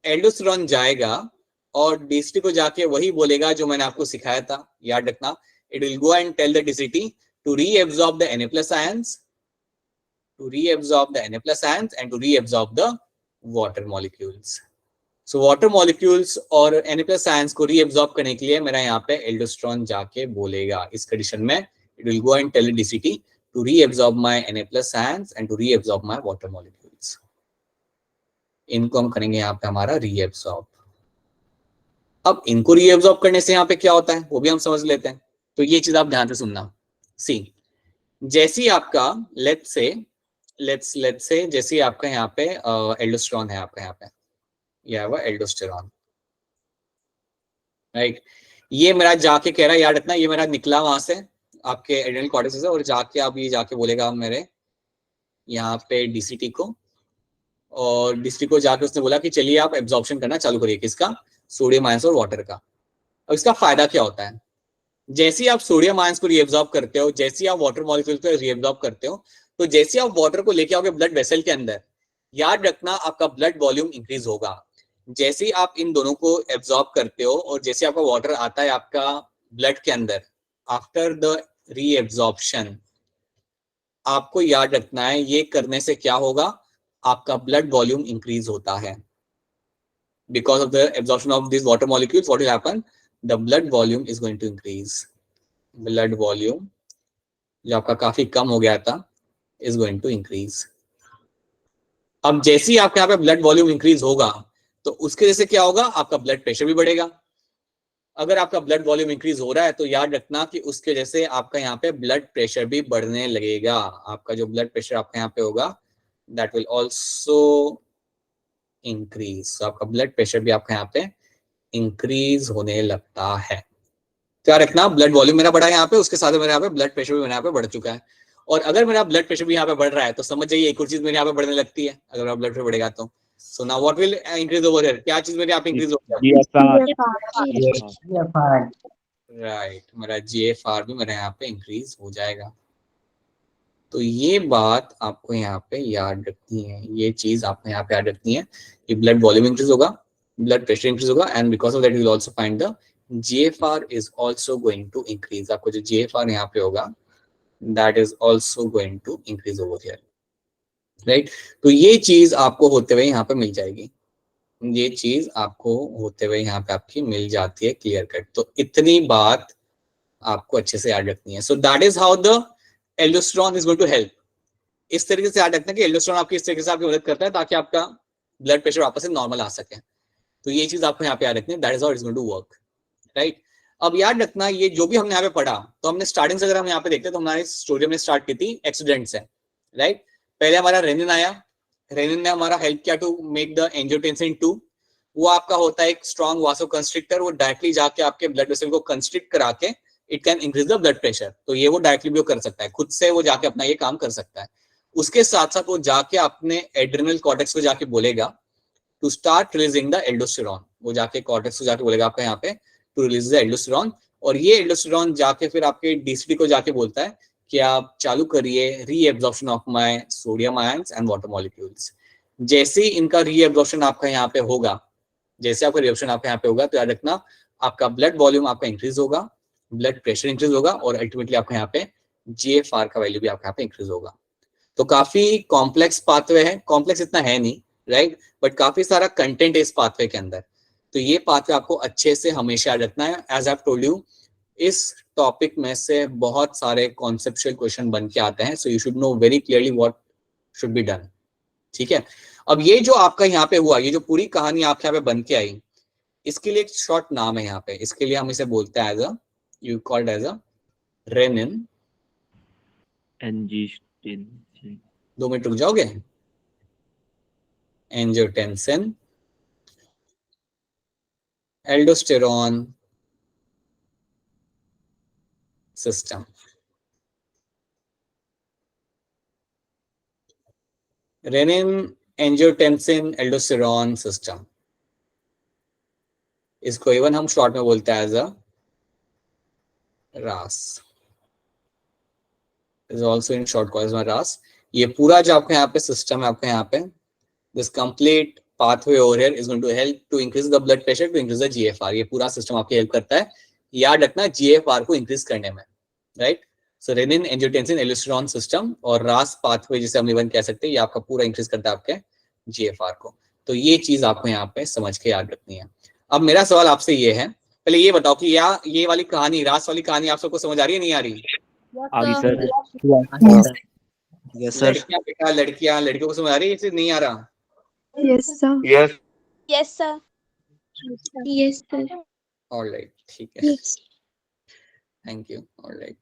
Aldosterone जाएगा और डीसीटी को जाके वही बोलेगा जो मैंने आपको सिखाया था, याद रखना। It will go and tell the DCT to reabsorb the Na+ ions, to reabsorb the Na+ ions and to reabsorb the water molecules. So water molecules और Na+ ions को reabsorb करने के लिए मेरा यहाँ पे एल्डोस्टेरोन जाके बोलेगा इस कंडीशन में, it will go and tell the DCT to reabsorb my Na+ ions and to reabsorb my water molecules. इनको हम करेंगे यहाँ पे हमारा reabsorb। अब इनको reabsorb करने से यहाँ पे क्या होता है वो भी हम समझ लेते हैं। तो ये चीज आप ध्यान से सुनना। सी, जैसी आपका लेट्स से जैसे आपका यहाँ पे एल्डोस्टेरोन है, आपका यहाँ पे यह वो एल्डोस्टेरोन, राइट। ये मेरा जाके कह रहा है, याद रखना, ये मेरा निकला वहां से आपके एड्रिनल कॉर्टेक्स से, और जाके अब ये जाके बोलेगा मेरे यहाँ पे डीसीटी को, और डीसीटी को जाके उसने बोला कि चलिए आप एब्जॉर्प्शन करना चालू करिए, किसका, सोडियम आयंस और वाटर का। अब इसका फायदा क्या होता है, जैसे आप सोडियम आयंस को रीएब्सॉर्ब करते हो, जैसे आप वाटर मॉलिक्यूल को रीएब्सॉर्ब करते हो, तो जैसे आप वाटर को लेके आओगे ब्लड वेसल के अंदर, याद रखना आपका ब्लड वॉल्यूम इंक्रीज होगा। जैसे आप इन दोनों को एब्जॉर्ब करते हो और जैसे आपका वाटर आता है आपका ब्लड के अंदर, आफ्टर द रीएब्जॉर्प्शन, आपको याद रखना है ये करने से क्या होगा, आपका ब्लड वॉल्यूम इंक्रीज होता है। Because of the absorption of this water molecules, what will happen, the blood volume is going to increase. Blood volume जो आपका काफी कम हो गया था is going to increase. अब जैसे ही आपके यहाँ पे ब्लड वॉल्यूम इंक्रीज होगा तो उसके जैसे क्या होगा, आपका ब्लड प्रेशर भी बढ़ेगा। अगर आपका ब्लड वॉल्यूम इंक्रीज हो रहा है तो याद रखना कि उसके जैसे आपका यहाँ पे ब्लड प्रेशर भी बढ़ने लगेगा। आपका जो ब्लड प्रेशर आपका यहाँ पे होगा दैट विल ऑल्सो इंक्रीज। आपका ब्लड प्रेशर भी आपका यहाँ पे इंक्रीज होने लगता है। क्या रखना, ब्लड वॉल्यूम मेरा बढ़ा है यहाँ पे, उसके साथ मेरे यहाँ पे ब्लड प्रेशर भी मेरे यहाँ पे बढ़ चुका है। और अगर मेरा ब्लड प्रेशर भी यहाँ पे बढ़ रहा है तो समझ जाइए एक और चीज मेरे यहाँ पे बढ़ने लगती है अगर मेरा ब्लड प्रेशर बढ़ेगा तो। So now what will increase over here, क्या चीज मेरे यहाँ पे इंक्रीज होगा, राइट, मेरा GFR भी मेरे यहाँ पे इंक्रीज हो जाएगा। तो ये बात आपको यहाँ पे याद रखनी है, ये चीज आपको यहाँ पे याद रखनी है कि ब्लड वॉल्यूम इंक्रीज होगा, ब्लड प्रेशर इंक्रीज होगा, and because of that you will also find the GFR is also going to increase। आपको जो GFR यहाँ पे होगा that is also going to increase over here, right? तो ये चीज आपको होते हुए यहाँ पे मिल जाएगी, ये चीज आपको होते हुए यहाँ पे आपकी मिल जाती है क्लियर कट। तो इतनी बात आपको अच्छे से याद रखनी है। So that is how the aldosterone is going to help. इस तरीके से याद रखना कि एल्डोस्टेरोन आपकी इस तरीके से आपकी मदद करता है ताकि आपका ब्लड प्रेशर वापस से नॉर्मल आ सके। तो ये चीज आपको यहाँ पे याद रखनी है, that is how it is going to work, right. अब याद रखना ये जो भी हमने यहाँ पे पढ़ा, तो हमने स्टार्टिंग से अगर हम यहाँ पे देखते हैं तो हमारी स्टोरी हमने स्टार्ट की थी एक्सीडेंट से, राइट। पहले हमारा रेनिन आया, रेनिन ने हमारा हेल्प किया टू मेक द एंजियोटेंसिन 2। वो आपका होता है एक स्ट्रॉन्ग वासोकंस्ट्रिक्टर, वो डायरेक्टली जाके आपके ब्लड वेसल को कंस्ट्रिक्ट करा के it can increase the blood pressure. तो ये वो डायरेक्टली भी कर सकता है, खुद से वो जाके अपना ये काम कर सकता है। उसके साथ साथ वो जाके अपने एड्रिनल कॉर्टेक्स को जाके बोलेगा to start releasing the aldosterone. वो जाके कॉर्टेक्स को जाके बोलेगा आपका यहाँ पे टू रिलीज द एल्डोस्टेरोन, और ये एल्डोस्टेरोन जाके फिर आपके डीसीटी को जाके बोलता है कि आप चालू करिए reabsorption of my sodium ions and water molecules. जैसे ही इनका रीएब्जॉर्प्शन आपका यहाँ पे होगा, जैसे आपका रिएब्जॉर्प्शन आपका यहाँ पे होगा, तो याद रखना आपका ब्लड वॉल्यूम आपका इंक्रीज होगा, ब्लड प्रेशर इंक्रीज होगा, और अल्टीमेटली आपका यहाँ पे GFR का वैल्यू भी आपका यहाँ पे इंक्रीज होगा। तो काफी कॉम्प्लेक्स पाथवे है, कॉम्प्लेक्स इतना है नहीं, राइट, बट काफी सारा कंटेंट है इस पाथवे के अंदर। तो ये पाथवे आपको अच्छे से हमेशा याद रखना है। एज आई टोल्ड यू, इस टॉपिक में से बहुत सारे कॉन्सेप्चुअल क्वेश्चन बन के आते हैं, so you should know very clearly what should be done, ठीक है। अब ये जो आपका यहाँ पे हुआ, ये जो पूरी कहानी आपके यहाँ पे बन के आई, इसके लिए एक शॉर्ट नाम है यहाँ पे, इसके लिए हम इसे बोलते हैं as a, you called as a renin angiotensin. 2 minute रुक जाओगे, angiotensin aldosterone system. Renin angiotensin aldosterone system, इसको इवन हम शॉर्ट में बोलते हैं as a RAS, is also in short called as RAS. ये पूरा जो आपका यहाँ पे सिस्टम है, आपका यहाँ पे this complete pathway over here is going to help to increase the blood pressure, to increase the GFR। ये पूरा सिस्टम आपकी हेल्प करता है, याद रखना GFR को इंक्रीज करने में, राइट। सो रेनिन एंजियोटेंसिन एल्डोस्टेरोन सिस्टम और रास पाथवे जिसे हम इवन कह सकते हैं, ये आपका पूरा इंक्रीज करता है आपके GFR को। तो ये चीज आपको यहाँ पे समझ के याद रखनी है। अब मेरा सवाल आपसे ये है, पहले ये बताओ कि ये वाली कहानी, रास वाली कहानी आप सबको समझ आ रही है, नहीं आ रही? आगे सर। Yes sir. लड़कियां बेटा, लड़कियां, लड़कियों को समझ आ रही है, नहीं आ रहा? Yes sir. Yes yes sir. Yes, sir. Alright, ठीक है, Yes. Thank you, alright,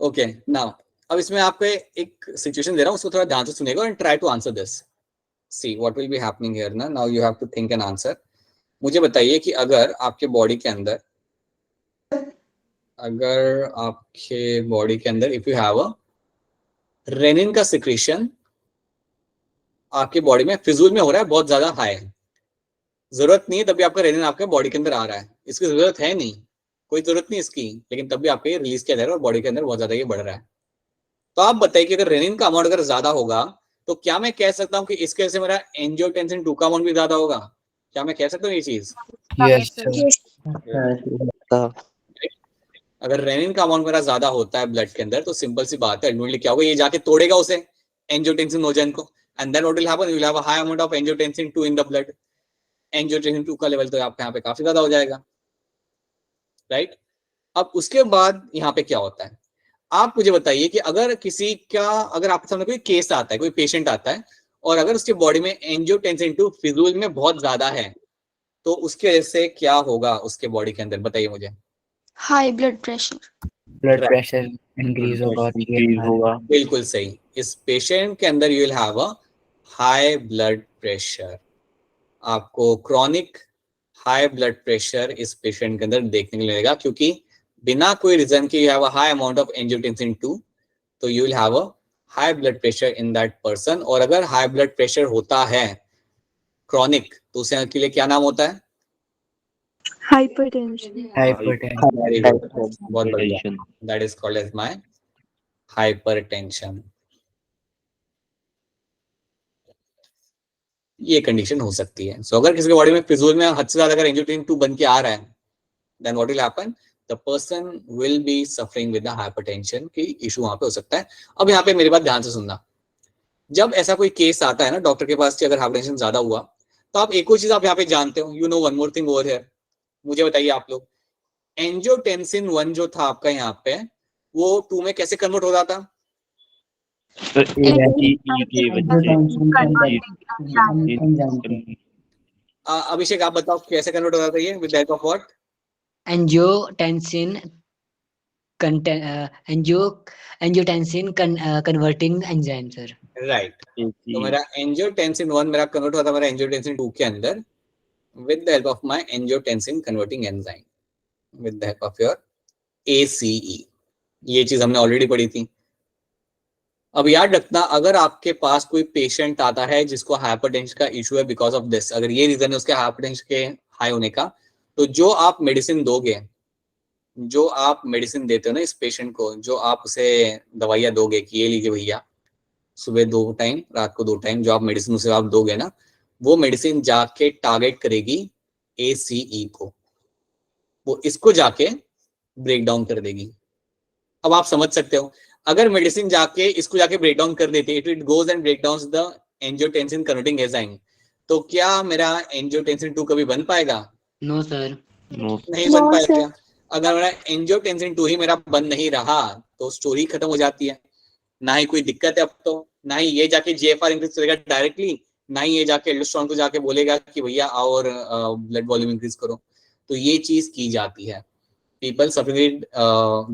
okay. Now अब इसमें आपको एक सिचुएशन दे रहा हूँ, उसको थोड़ा ध्यान से सुनेगा and try to answer this. See what will be happening here ना, now you have to think an answer. मुझे बताइए कि अगर आपके बॉडी के अंदर, if you have a renin का सिक्रीशन आपके बॉडी में फिजूल में हो रहा है, बहुत ज्यादा हाई है, जरूरत नहीं है तभी आपका रेनिन आपके बॉडी के अंदर आ रहा है, इसकी जरूरत है नहीं, कोई जरूरत नहीं इसकी, लेकिन तब भी आपको ये रिलीज किया जा रहा है और बॉडी के अंदर बहुत ज्यादा ये बढ़ रहा है। तो आप बताइए कि अगर रेनिन का अमाउंट अगर ज्यादा होगा तो क्या मैं कह सकता हूँ कि इसके वजह से मेरा एंजियोटेंसिन 2 का अमाउंट भी ज्यादा होगा? क्या मैं कह सकता हूँ ये चीज? यस अगर रेनिन का अमाउंट मेरा ज्यादा होता है ब्लड के अंदर, तो सिंपल सी बात है, अल्टीमेटली क्या होगा, ये जाके तोड़ेगा उसे एंजियोटेंसिन नोजन को, and then what will happen, you will have a high amount of angiotensin 2 in the blood. Angiotensin 2 का लेवल तो आपके यहाँ पे काफी ज्यादा हो जाएगा, राइट। अब उसके बाद यहाँ पे क्या होता है, आप मुझे बताइए कि अगर किसी का, अगर आपके सामने कोई केस आता है, कोई पेशेंट आता है और अगर उसके बॉडी में एंजियोटेंसिन 2 फिजूल में बहुत ज्यादा है, तो उसकी वजह से क्या होगा उसके बॉडी के अंदर, बताइए मुझे। High blood pressure. Blood pressure increase होगा और इंक्रीज होगा। बिल्कुल सही, इस पेशेंट के अंदर you will have a high blood pressure. आपको क्रॉनिक हाई ब्लड प्रेशर इस पेशेंट के अंदर देखने को मिलेगा, क्योंकि बिना कोई रीजन के you have a high amount of angiotensin 2, तो you will have a high blood pressure in that person. और अगर हाई ब्लड प्रेशर होता है क्रॉनिक, तो उसके लिए क्या नाम होता है? हाइपरटेंशन। हाइपरटेंशन। वेरी गुड, बहुत बढ़िया, that is called as my hypertension. ये कंडीशन हो सकती है। सो अगर किसी के बॉडी में फिजूल में हद से ज्यादा अगर एंजियोटेंसिन 2 बन के आ रहा है, then what will happen, the person will be suffering with the hypertension की इशू वहां पे हो सकता है। अब यहाँ पे मेरी बात ध्यान से सुनना, जब ऐसा कोई केस आता है ना डॉक्टर के पास कि अगर हाइपरटेंशन ज्यादा हुआ, तो आप एक और चीज आप यहाँ पे जानते हो, you know one more thing over here, मुझे बताइए आप लोग, एंजियोटेंसिन 1 जो था आपका यहाँ पे, वो 2 में कैसे कन्वर्ट हो जाता? सर ACE की वजह से। अभिषेक आप बताओ कैसे कन्वर्ट हो जाता है ये, with the help of what? Angiotensin converting enzyme sir. Right, तो मेरा एंजियोटेंसिन 1 मेरा कन्वर्ट होता है मेरा एंजियोटेंसिन 2 के अंदर with the help of my angiotensin converting enzyme, with the help of your ACE। ये चीज हमने ऑलरेडी पढ़ी थी। अब याद रखना, अगर आपके पास कोई पेशेंट आता है जिसको हाइपरटेंशन का इशू है बिकॉज ऑफ दिस, अगर ये रीजन है उसके हाइपरटेंशन के हाई होने का, तो जो आप मेडिसिन दोगे, जो आप मेडिसिन देते हो ना इस पेशेंट को, जो आप उसे दवाइयाँ दोगे कि ये लीजिए भैया, सुबह 2 टाइम, रात को 2 टाइम, जो आप मेडिसिन उसे आप दोगे ना, वो मेडिसिन जाके टारगेट करेगी ACE को, वो इसको जाके ब्रेक डाउन कर देगी। अब आप समझ सकते हो, अगर मेडिसिन जाके इसको जाके ब्रेक डाउन कर देती है, it goes and break down the angiotensin converting enzyme, तो क्या मेरा एंजियोटेंसिन 2 कभी बन पाएगा? No sir. नहीं बन पाएगा। अगर मेरा एंजियोटेंसिन 2 ही मेरा बन नहीं रहा, तो स्टोरी खत्म हो जाती है, ना ही कोई दिक्कत है अब तो, ना ही ये जाके GFR इंक्रीज करेगा डायरेक्टली, ना ही ये जाके एल्डोस्टेरोन को जाके बोलेगा कि भैया आओ और ब्लड वॉल्यूम इंक्रीज करो। तो ये चीज की जाती है। People suffering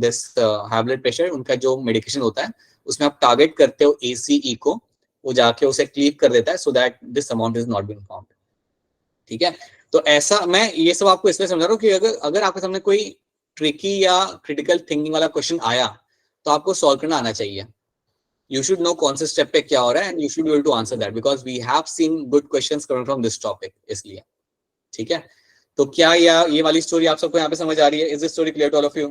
this high blood pressure, उनका जो मेडिकेशन होता है उसमें आप टारगेट करते हो ACE को, वो जाके उसे क्लीव कर देता है, so that this amount is not been found. ठीक है, तो ऐसा मैं ये सब आपको इसलिए समझा रहा हूँ कि अगर आपके सामने कोई ट्रिकी या क्रिटिकल थिंकिंग वाला क्वेश्चन आया, तो आपको सॉल्व करना आना चाहिए। You should know कौन से स्टेप पे क्या हो रहा है, and you should be able to answer that because we have seen good questions coming from this topic, इसलिए। ठीक है, तो क्या ये वाली स्टोरी आप सबको यहाँ पे समझ आ रही है? Is this story clear to all of you?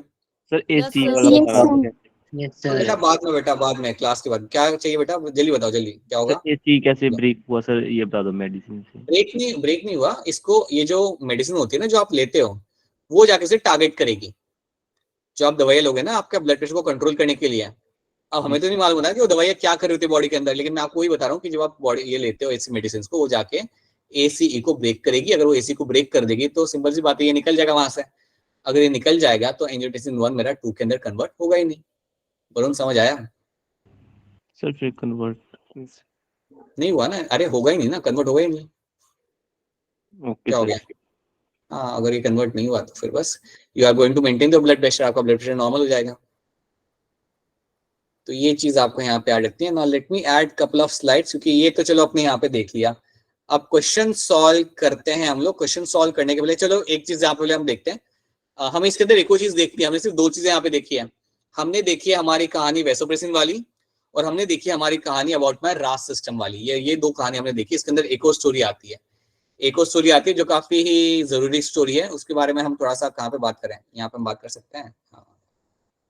Sir ACE Yes, वाला sir. बता रहा हूँ। यस बेटा सर। बाद में क्लास के बाद क्या चाहिए बेटा, जल्दी बताओ, जल्दी क्या होगा? सर ACE कैसे ब्रेक हुआ सर, ये बता दो मेडिसिन से। ब्रेक नहीं हुआ, इसको ये जो मेडिसिन होती है ना जो आप लेते हो, वो जाके से टारगेट करेगी। जो आप दवाइयाँ लोगे ना आपके ब्लड प्रेशर को कंट्रोल करने के लिए, अब हमें तो नहीं मालूम है कि वो दवाइयाँ क्या कर रही होती है बॉडी के अंदर, लेकिन मैं आपको वही बता रहा हूँ कि जब आप बॉडी ये लेते हो ऐसी मेडिसिन को, वो जाके ACE को ब्रेक करेगी। अगर वो ACE को ब्रेक कर देगी तो सिंपल सी बात है, ये निकल जाएगा वहां से। अगर ये निकल जाएगा तो एंजियोटेंसिन 1 मेरा 2 के अंदर कन्वर्ट होगा ही नहीं। वरुण समझ आया? सर फिर कन्वर्ट नहीं हुआ ना, अरे होगा ही नहीं ना, कन्वर्ट होगा ही नहीं। ओके क्या हो गया? हाँ, अगर ये कन्वर्ट नहीं हुआ तो फिर बस you are going to maintain the blood pressure, आपका ब्लड प्रेशर नॉर्मल हो जाएगा। तो ये चीज आपको यहाँ पे ऐड रखती है। Now let me add couple of slides, क्योंकि ये तो चलो अपने यहाँ पे देख लिया। अब क्वेश्चन सॉल्व करते हैं हम लोग। क्वेश्चन सॉल्व करने के पहले चलो एक चीज यहाँ पे हम देखते हैं। हमें इसके अंदर एक और चीज देखती है, हमने सिर्फ 2 चीजें यहाँ पे देखी है। हमने देखी है हमारी कहानी वैसोप्रेसिन वाली, और हमने देखी है हमारी कहानी अबाउट माय रास सिस्टम वाली। ये 2 कहानी हमने देखी। इसके अंदर एक और स्टोरी आती है, जो काफी ही जरूरी स्टोरी है। उसके बारे में हम थोड़ा सा कहाँ पे बात करें, यहाँ पे हम बात कर सकते हैं, हाँ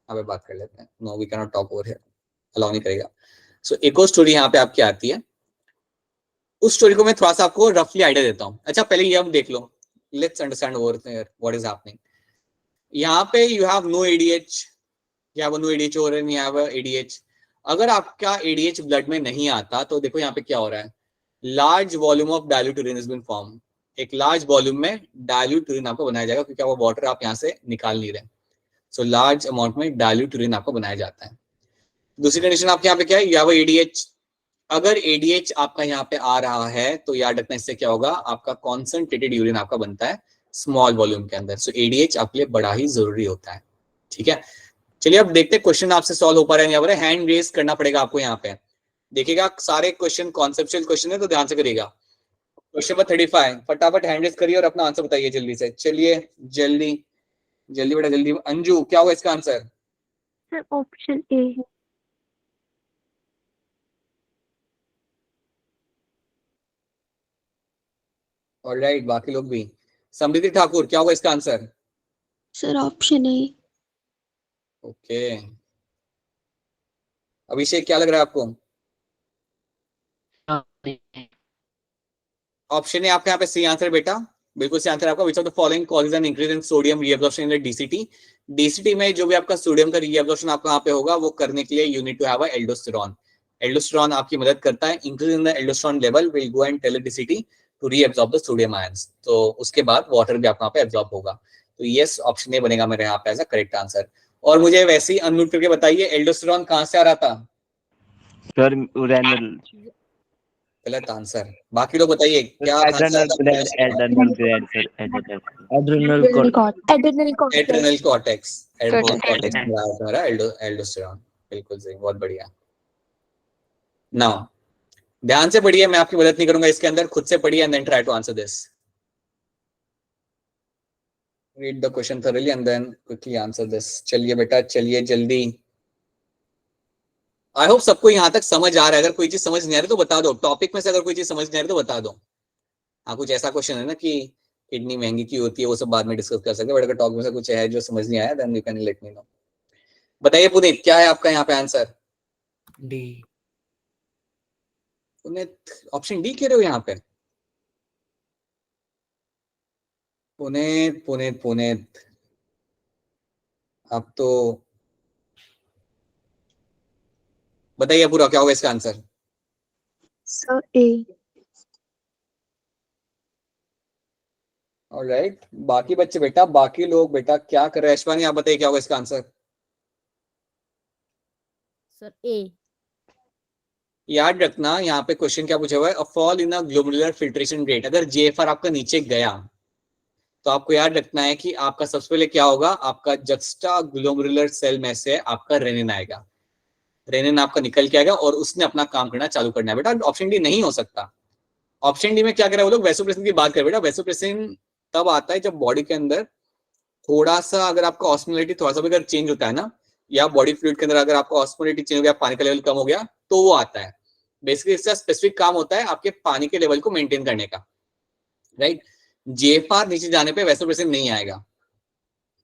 यहाँ पे बात कर लेते हैं। No we can not talk over here, allow नहीं करेगा। सो एक और स्टोरी यहाँ पे आपकी आती है। उस स्टोरी को मैं थोड़ा सा आपको रफली आइडिया देता हूँ। अच्छा पहले ये हम देख लो, let's understand over here what is happening. यहाँ पे you have no ADH, you have a no ADH और you have a ADH। अगर आपका ADH ब्लड में नहीं आता तो देखो यहाँ पे क्या हो रहा है, large volume of dilute urine has been form. एक लार्ज वॉल्यूम में डाइल्यूट यूरिन आपको बनाया जाएगा, क्योंकि वो वाटर आप यहाँ से निकाल नहीं रहे। सो लार्ज अमाउंट में डाइल्यूट यूरिन आपको बनाया जाता है। दूसरी कंडीशन आपके यहाँ पे क्या है, या वो एडीएच, अगर एडीएच आपका यहाँ पे आ रहा है तो याद रखना इससे क्या होगा, आपका कॉन्सेंट्रेटेड यूरिन आपका बनता है स्मॉल वॉल्यूम के अंदर। सो एडीएच आपके लिए बड़ा ही जरूरी होता है। ठीक है, चलिए अब देखते हैं क्वेश्चन आपसे सॉल्व हो पा रहे हैं। यहाँ पर हैंड रेज करना पड़ेगा आपको। यहाँ पे देखिएगा सारे क्वेश्चन कॉन्सेप्चुअल क्वेश्चन है तो ध्यान से करिएगा। क्वेश्चन नंबर 35 फटाफट हैंड रेज करिए और अपना आंसर बताइए जल्दी से। चलिए जल्दी जल्दी बेटा जल्दी। अंजू क्या होगा इसका आंसर? सर ऑप्शन ए है। ऑलराइट, बाकी लोग भी। समृद्धि ठाकुर क्या होगा इसका answer? Sir option A. Okay, Abhishek क्या लग रहा है आपको? ऑप्शन ए आपके यहाँ पे सी आंसर बेटा, बिल्कुल सी आंसर आपका। Which of the following causes an increase in sodium reabsorption in DCT? DCT में जो भी आपका सोडियम का रीअब्जॉर्प्शन आपका यहाँ पे होगा वो करने के लिए you need to have a aldosterone. Aldosterone आपकी मदद करता है। Increase in the aldosterone level will go and tell DCT to reabsorb the sodium ions. तो उसके बाद वाटर भी आपका यहाँ पे एब्जॉर्ब होगा। तो यस, ऑप्शन ए बनेगा मेरे यहाँ पे एज अ करेक्ट आंसर। और मुझे वैसे ही अनम्यूट करके बताइए एल्डोस्टेरॉन कहाँ से आ रहा था? सर रेनल गलत आंसर। बाकी लोग बताइए क्या adrenal gland, adrenal gland sir, adrenal cortex. Adrenal cortex. Adrenal cortex में आ रहा है एल्डोस्टेरॉन। बिल्कुल सही, बहुत बढ़िया। नाउ ध्यान से पढ़िए, मैं आपकी मदद नहीं करूंगा इसके अंदर, खुद से पढ़िए and then try to answer this. Read the question thoroughly and then quickly answer this। चलिए बेटा चलिए जल्दी। आई होप सबको यहाँ तक समझ आ रहा है। अगर कोई चीज समझ नहीं आ रही तो बता दो, टॉपिक में से अगर कोई चीज समझ नहीं आ रही तो बता दो। हाँ, कुछ ऐसा क्वेश्चन है ना कि किडनी महंगी क्यों होती है, वो सब बाद में डिस्कस कर सकते हैं, बट अगर टॉपिक में से कुछ है जो समझ नहीं आया then you can let me know. बताइए पुनीत क्या है आपका यहाँ पे answer? D. Puneet option D कह रहे हो यहाँ पे? पुनीत पुनीत पुनीत आप तो बताइए पूरा क्या होगा इसका आंसर? सर ए। ऑलराइट, बाकी बच्चे बेटा, बाकी लोग बेटा क्या कर रहे हैं? ऐश्वर्या आप बताइए क्या होगा इसका आंसर? सर ए। याद रखना यहाँ पे क्वेश्चन क्या पूछा हुआ है, a fall in a glomerular filtration rate. अगर जेएफआर आपका नीचे गया तो आपको याद रखना है कि आपका सबसे पहले क्या होगा, आपका जक्स्टा ग्लोमेरुलर सेल में से आपका रेनिन आएगा। रेनिन आपका निकल के आएगा और उसने अपना काम करना चालू करना है बेटा। ऑप्शन डी नहीं हो सकता। ऑप्शन डी में क्या कर रहे हैं वो लोग, वैसोप्रेसिन की बात कर बेटा। वैसोप्रेसिन तब आता है जब बॉडी के अंदर थोड़ा सा अगर आपका ऑस्मोलिटी थोड़ा सा भी अगर चेंज होता है ना, या बॉडी फ्लूइड के अंदर अगर आपका ऑस्मोलिटी चेंज हो गया, पानी का लेवल कम हो गया, तो वो आता है। बेसिकली इसका स्पेसिफिक काम होता है आपके पानी के लेवल को मेंटेन करने का, राइट। जेएफआर नीचे जाने पे वैसोप्रेसिन नहीं आएगा,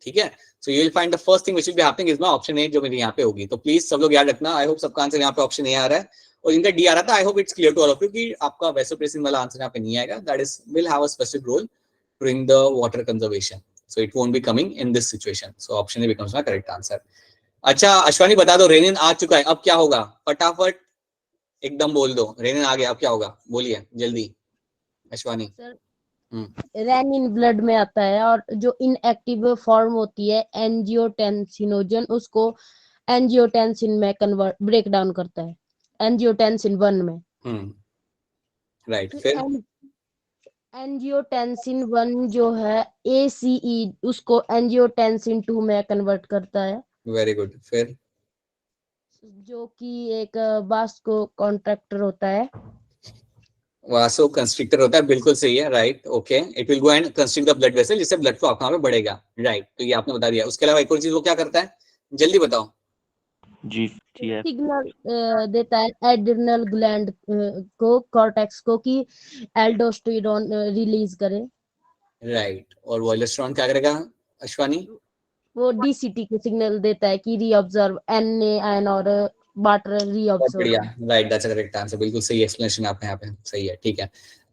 ठीक है। So you will find the first thing which will be happening is my option A, जो मेरे यहाँ पे होगी। तो प्लीज सब लोग याद रखना। आई होप सबका आंसर यहाँ पे ऑप्शन ए आ रहा है और इनका डी आ रहा था। I hope it's clear to all of you कि आपका वैसोप्रेसिन वाला आंसर यहाँ पे नहीं आएगा। That is will have a specific role during the water conservation, so it won't be coming in this situation, so option A becomes my correct answer। अच्छा अश्वानी बता दो, रेनिन आ चुका है, अब क्या होगा? फटाफट एकदम बोल दो, रेनिन आ गया अब क्या होगा, बोलिए जल्दी अश्वानी। सर रेनिन ब्लड में आता है और जो इनएक्टिव फॉर्म होती है एंजियोटेंसिनोजन, उसको एंजियोटेंसिन में कन्वर्ट ब्रेक डाउन करता है, एंजियोटेंसिन 1 में। राइट, फिर एंजियोटेंसिन 1 जो है ACE उसको एंजियोटेंसिन 2 में कन्वर्ट करता है। वेरी गुड, फिर जो कि एक वास्को कॉन्ट्रैक्टर होता है, वासो कंस्ट्रिक्टर होता है, बिल्कुल सही है, right. Okay, it will go and constrict the blood vessel, जिससे ब्लड फ्लो आपका में बढ़ेगा, राइट। तो ये आपने बता दिया। उसके अलावा एक और चीज वो क्या करता है, जल्दी बताओ। जी है सिग्नल देता है एड्रिनल ग्लैंड को, कॉर्टेक्स को, कि एल्डोस्टेरोन रिलीज करे, राइट। और वॉल्डेस्टेरोन क्या करेगा अश्वानी? वो डीसीटी को सिग्नल देता है कि रीअब्जॉर्ब NaN और वाटर बहुत रीअब्जॉर्ब। बढ़िया, right, that's a correct answer. बिल्कुल सही एक्सप्लेनेशन आपने यहाँ पे, सही है, ठीक है।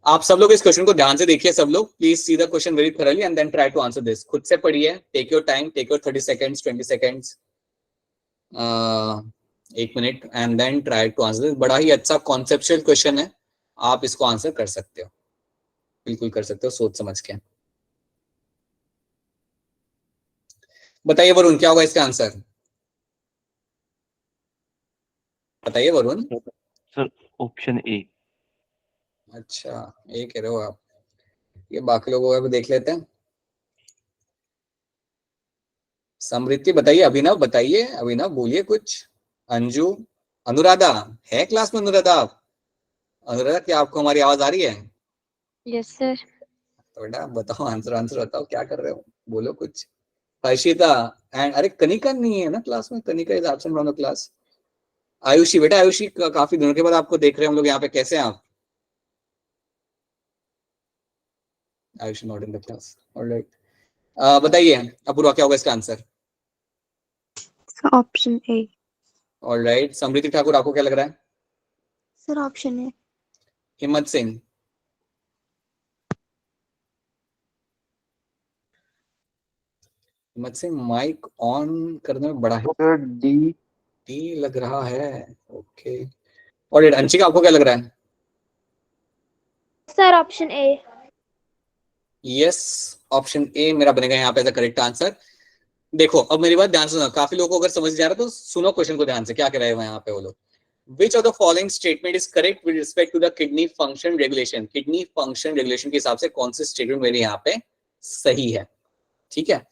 आप सब लोग इस क्वेश्चन को ध्यान से देखिए, सब लोग please see the question very thoroughly and then try to answer this. खुद से पढ़िए, take your time, take your 30 seconds, 20 seconds, 1 minute and then try to answer this. बड़ा ही अच्छा कॉन्सेप्चुअल क्वेश्चन है, आप इसको आंसर कर सकते हो, बिल्कुल कर सकते हो सोच समझ के। बताइए वरुण, क्या होगा इसका आंसर? बताइए वरुण। सर ऑप्शन ए। अच्छा, ए कह रहे हो आप। ये बाकी लोगों का भी देख लेते हैं। समृद्धि बताइए, अभिनव बताइए, अभिनव बोलिए कुछ। अंजू, अनुराधा है क्लास में? अनुराधा आप, अनुराधा क्या आपको हमारी आवाज आ रही है? Yes sir. तो बेटा बताओ, आंसर आंसर बताओ, क्या कर रहे हो, बोलो कुछ। हर्षिता एंड अरे कनिका नहीं है ना क्लास में, Kanika is absent from the class. Ayushi बेटा, आयुषी काफी दिनों के बाद आपको देख रहे हैं हम लोग यहाँ पे, कैसे हैं आप? Ayushi not in the class, alright. बताइए अपूर्वा, क्या होगा इसका आंसर? Option A. ऑलराइट। समृद्धि ठाकुर, आपको क्या लग रहा है? सर ऑप्शन ए। हिम्मत सिंह, हिम्मत सिंह माइक ऑन करने में बड़ा है। डी लग रहा है। Okay, alright. अंशिका, आपको क्या लग रहा है? Sir option A. Yes, option A मेरा बनेगा यहाँ पे एज करेक्ट आंसर। देखो अब मेरी बात ध्यान से सुनो, काफी लोगों को अगर समझ जा रहा है तो सुनो क्वेश्चन को ध्यान से, क्या कह रहे हैं यहाँ पे वो लोग। Which of the following statement is correct with respect to the kidney function regulation? Kidney function regulation के हिसाब से कौन सी स्टेटमेंट मेरी यहाँ पे सही है? ठीक है,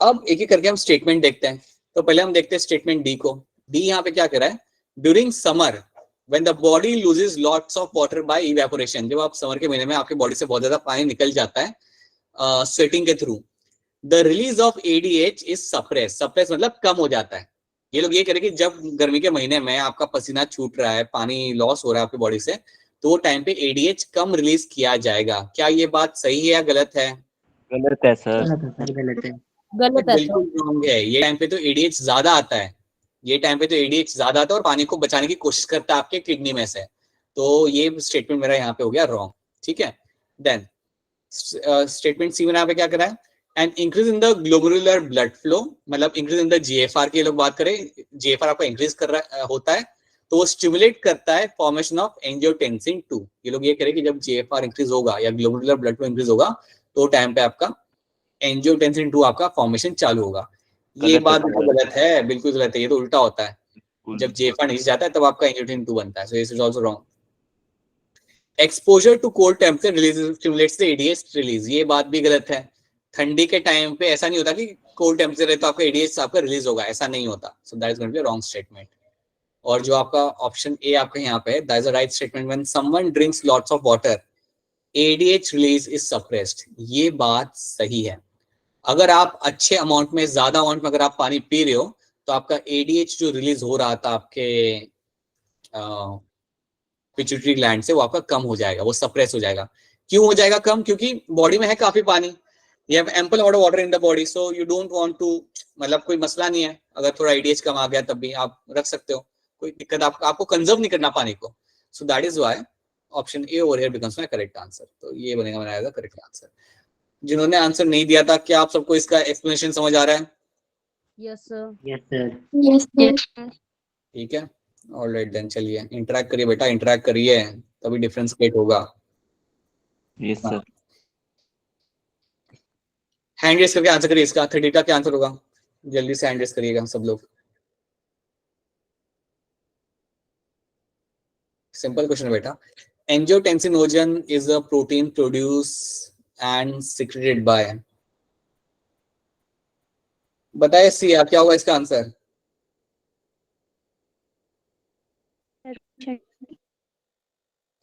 अब एक एक करके हम स्टेटमेंट देखते हैं। तो पहले हम देखते हैं स्टेटमेंट डी को। डी यहाँ पे क्या कह रहा है? During summer when the body loses lots of water by evaporation, जब आप समर के महीने में आपके बॉडी से बहुत ज्यादा पानी निकल जाता है स्वेटिंग के through, the release of ADH is suppress. Suppress मतलब कम हो जाता है। ये लोग ये कह रहे हैं कि जब गर्मी के महीने में आपका पसीना छूट रहा है, पानी लॉस हो रहा है आपकी बॉडी से, तो वो टाइम पे एडीएच कम रिलीज किया जाएगा। क्या ये बात सही है या गलत है? गलत है सर। गलत है सर, गलत है। गलत है बिल्कुल रॉन्ग है। ये टाइम पे तो एडीएच ज्यादा आता है, ये टाइम पे तो एडीएच ज्यादा आता है और पानी को बचाने की कोशिश करता है आपके किडनी में से। तो ये स्टेटमेंट मेरा यहाँ पे हो गया रॉन्ग। ठीक है, देन स्टेटमेंट सी में यहाँ पे क्या करा है? And increase in the glomerular blood flow, मतलब इंक्रीज इन द जीएफआर की लोग बात करें, जीएफआर आपका इंक्रीज कर रहा होता है तो वो स्टिमुलेट करता है फॉर्मेशन ऑफ एंजियोटेंसिन 2। ये लोग ये कह रहे हैं कि जब जीएफआर इंक्रीज होगा या ग्लोमेरुलर ब्लड फ्लो इंक्रीज होगा तो टाइम पे आपका एंजियोटेंसिन 2 आपका फॉर्मेशन चालू होगा। ये बात बिल्कुल गलत है, बिल्कुल गलत है, ये तो उल्टा होता है। जब जीएफआर नीचे जाता है तब आपका एंजियोटेंसिन 2 बनता है। So this is also wrong. Exposure to cold temperature release stimulates the ADH release, ये बात भी गलत है। ठंडी के टाइम पे ऐसा नहीं होता कि कोल्ड टेम्परेचर है तो आपका एडीएच आपका रिलीज होगा, ऐसा नहीं होता। So that is going to be wrong statement. और जो आपका ऑप्शन ए आपका यहाँ पे है, that is a right statement. When someone drinks lots of water ADH release is suppressed, ये बात सही है। अगर आप अच्छे अमाउंट में, ज्यादा अमाउंट में अगर आप पानी पी रहे हो तो आपका एडीएच जो रिलीज हो रहा था आपके पिट्यूटरी ग्लैंड से, वो आपका कम हो जाएगा, वो सप्रेस हो जाएगा। क्यों हो जाएगा कम? क्योंकि बॉडी में है काफी पानी, you have ample amount of water in the body, so you don't want to, मतलब कोई मसला नहीं है अगर थोड़ा एडीएच कम आ गया तब भी आप रख सकते हो, कोई दिक्कत आपको कंजर्व नहीं करना पानी को। सो that is why option A over here becomes my correct answer. तो ये बनेगा मेरा करेक्ट आंसर। जिन्होंने आंसर नहीं दिया था, क्या आप सबको इसका एक्सप्लेनेशन समझ आ रहा है? Yes sir. Yes sir. Yes sir. ठीक है, ऑलराइट देन चलिए इंटरैक्ट करिए बेटा, इंटरैक्ट करिए तभी डिफरेंस क्रिएट होगा। Yes sir. हैंड रेस करके आंसर करिए इसका। 30 का क्या आंसर होगा? जल्दी से हैंड रेस करिएगा सब लोग। सिंपल क्वेश्चन है बेटा। Angiotensinogen is a protein produce and secreted by, बताइए सिया क्या होगा इसका आंसर?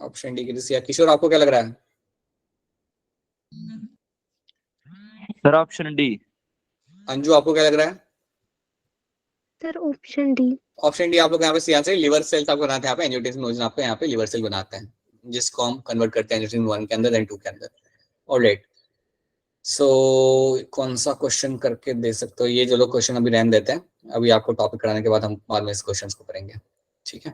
ऑप्शन डी की सिया। किशोर आपको क्या लग रहा है? Sir option D. अंजू आपको क्या लग रहा है? Sir option D. Option D आप लोग यहाँ पे सिया से लिवर सेल्स आपको बनाते हैं, यहाँ पे एंजियोटेंसिनोजन आपको यहाँ पे लिवर सेल बनाते हैं, जिसको हम कन्वर्ट करते हैं एंजियोटेंसिन 1 के अंदर देन 2 के अंदर। ऑलराइट, सो कौन सा क्वेश्चन करके दे सकते हो? ये जो लोग क्वेश्चन अभी रहने देते हैं, अभी आपको टॉपिक कराने के बाद हम बाद में इस क्वेश्चन को करेंगे। ठीक है,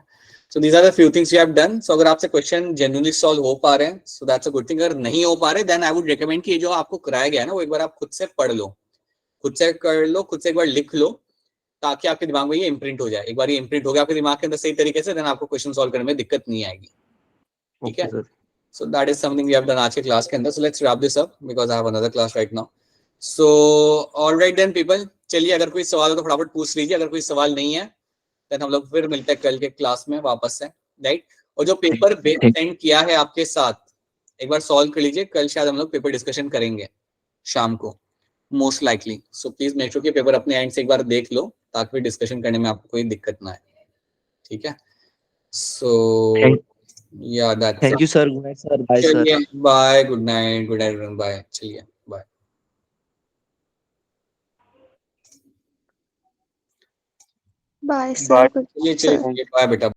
so these are the few things we have done. So अगर आपसे क्वेश्चन जेन्युइनली सॉल्व हो पा रहे हैं so that's a good thing. अगर नहीं हो पा रहे देन आई वुड रिकमेंड कि जो आपको कराया गया है ना वो एक बार आप खुद से पढ़ लो, खुद से कर लो, खुद से एक बार लिख लो, ताकि आपके दिमाग में ये इम्प्रिंट हो जाए। एक बार ये इम्प्रिंट हो गया आपके दिमाग के अंदर सही तरीके से, देन आपको क्वेश्चन सॉल्व करने में दिक्कत नहीं आएगी। ठीक है, so that is something we have done आज के क्लास के अंदर। So let's wrap this up because I have another class right now. So alright then people, चलिए अगर कोई सवाल हो तो फटाफट पूछ लीजिए, अगर कोई सवाल नहीं है देन हम लोग फिर मिलते हैं कल के क्लास में वापस से, राइट। और जो पेपर सेंड किया है आपके साथ एक बार सॉल्व कर लीजिए, कल शायद हम लोग पेपर डिस्कशन करेंगे शाम को most likely. So please make sure कि पेपर अपने एंड से एक बार देख लो ताकि फिर डिस्कशन करने में आपको कोई दिक्कत ना आए, ठीक है। So yeah that's thank you sir, good night sir, bye sir. चलिए बाय, गुड नाइट बाय, चलिए बाय। Bye sir. चलिए बाय बेटा।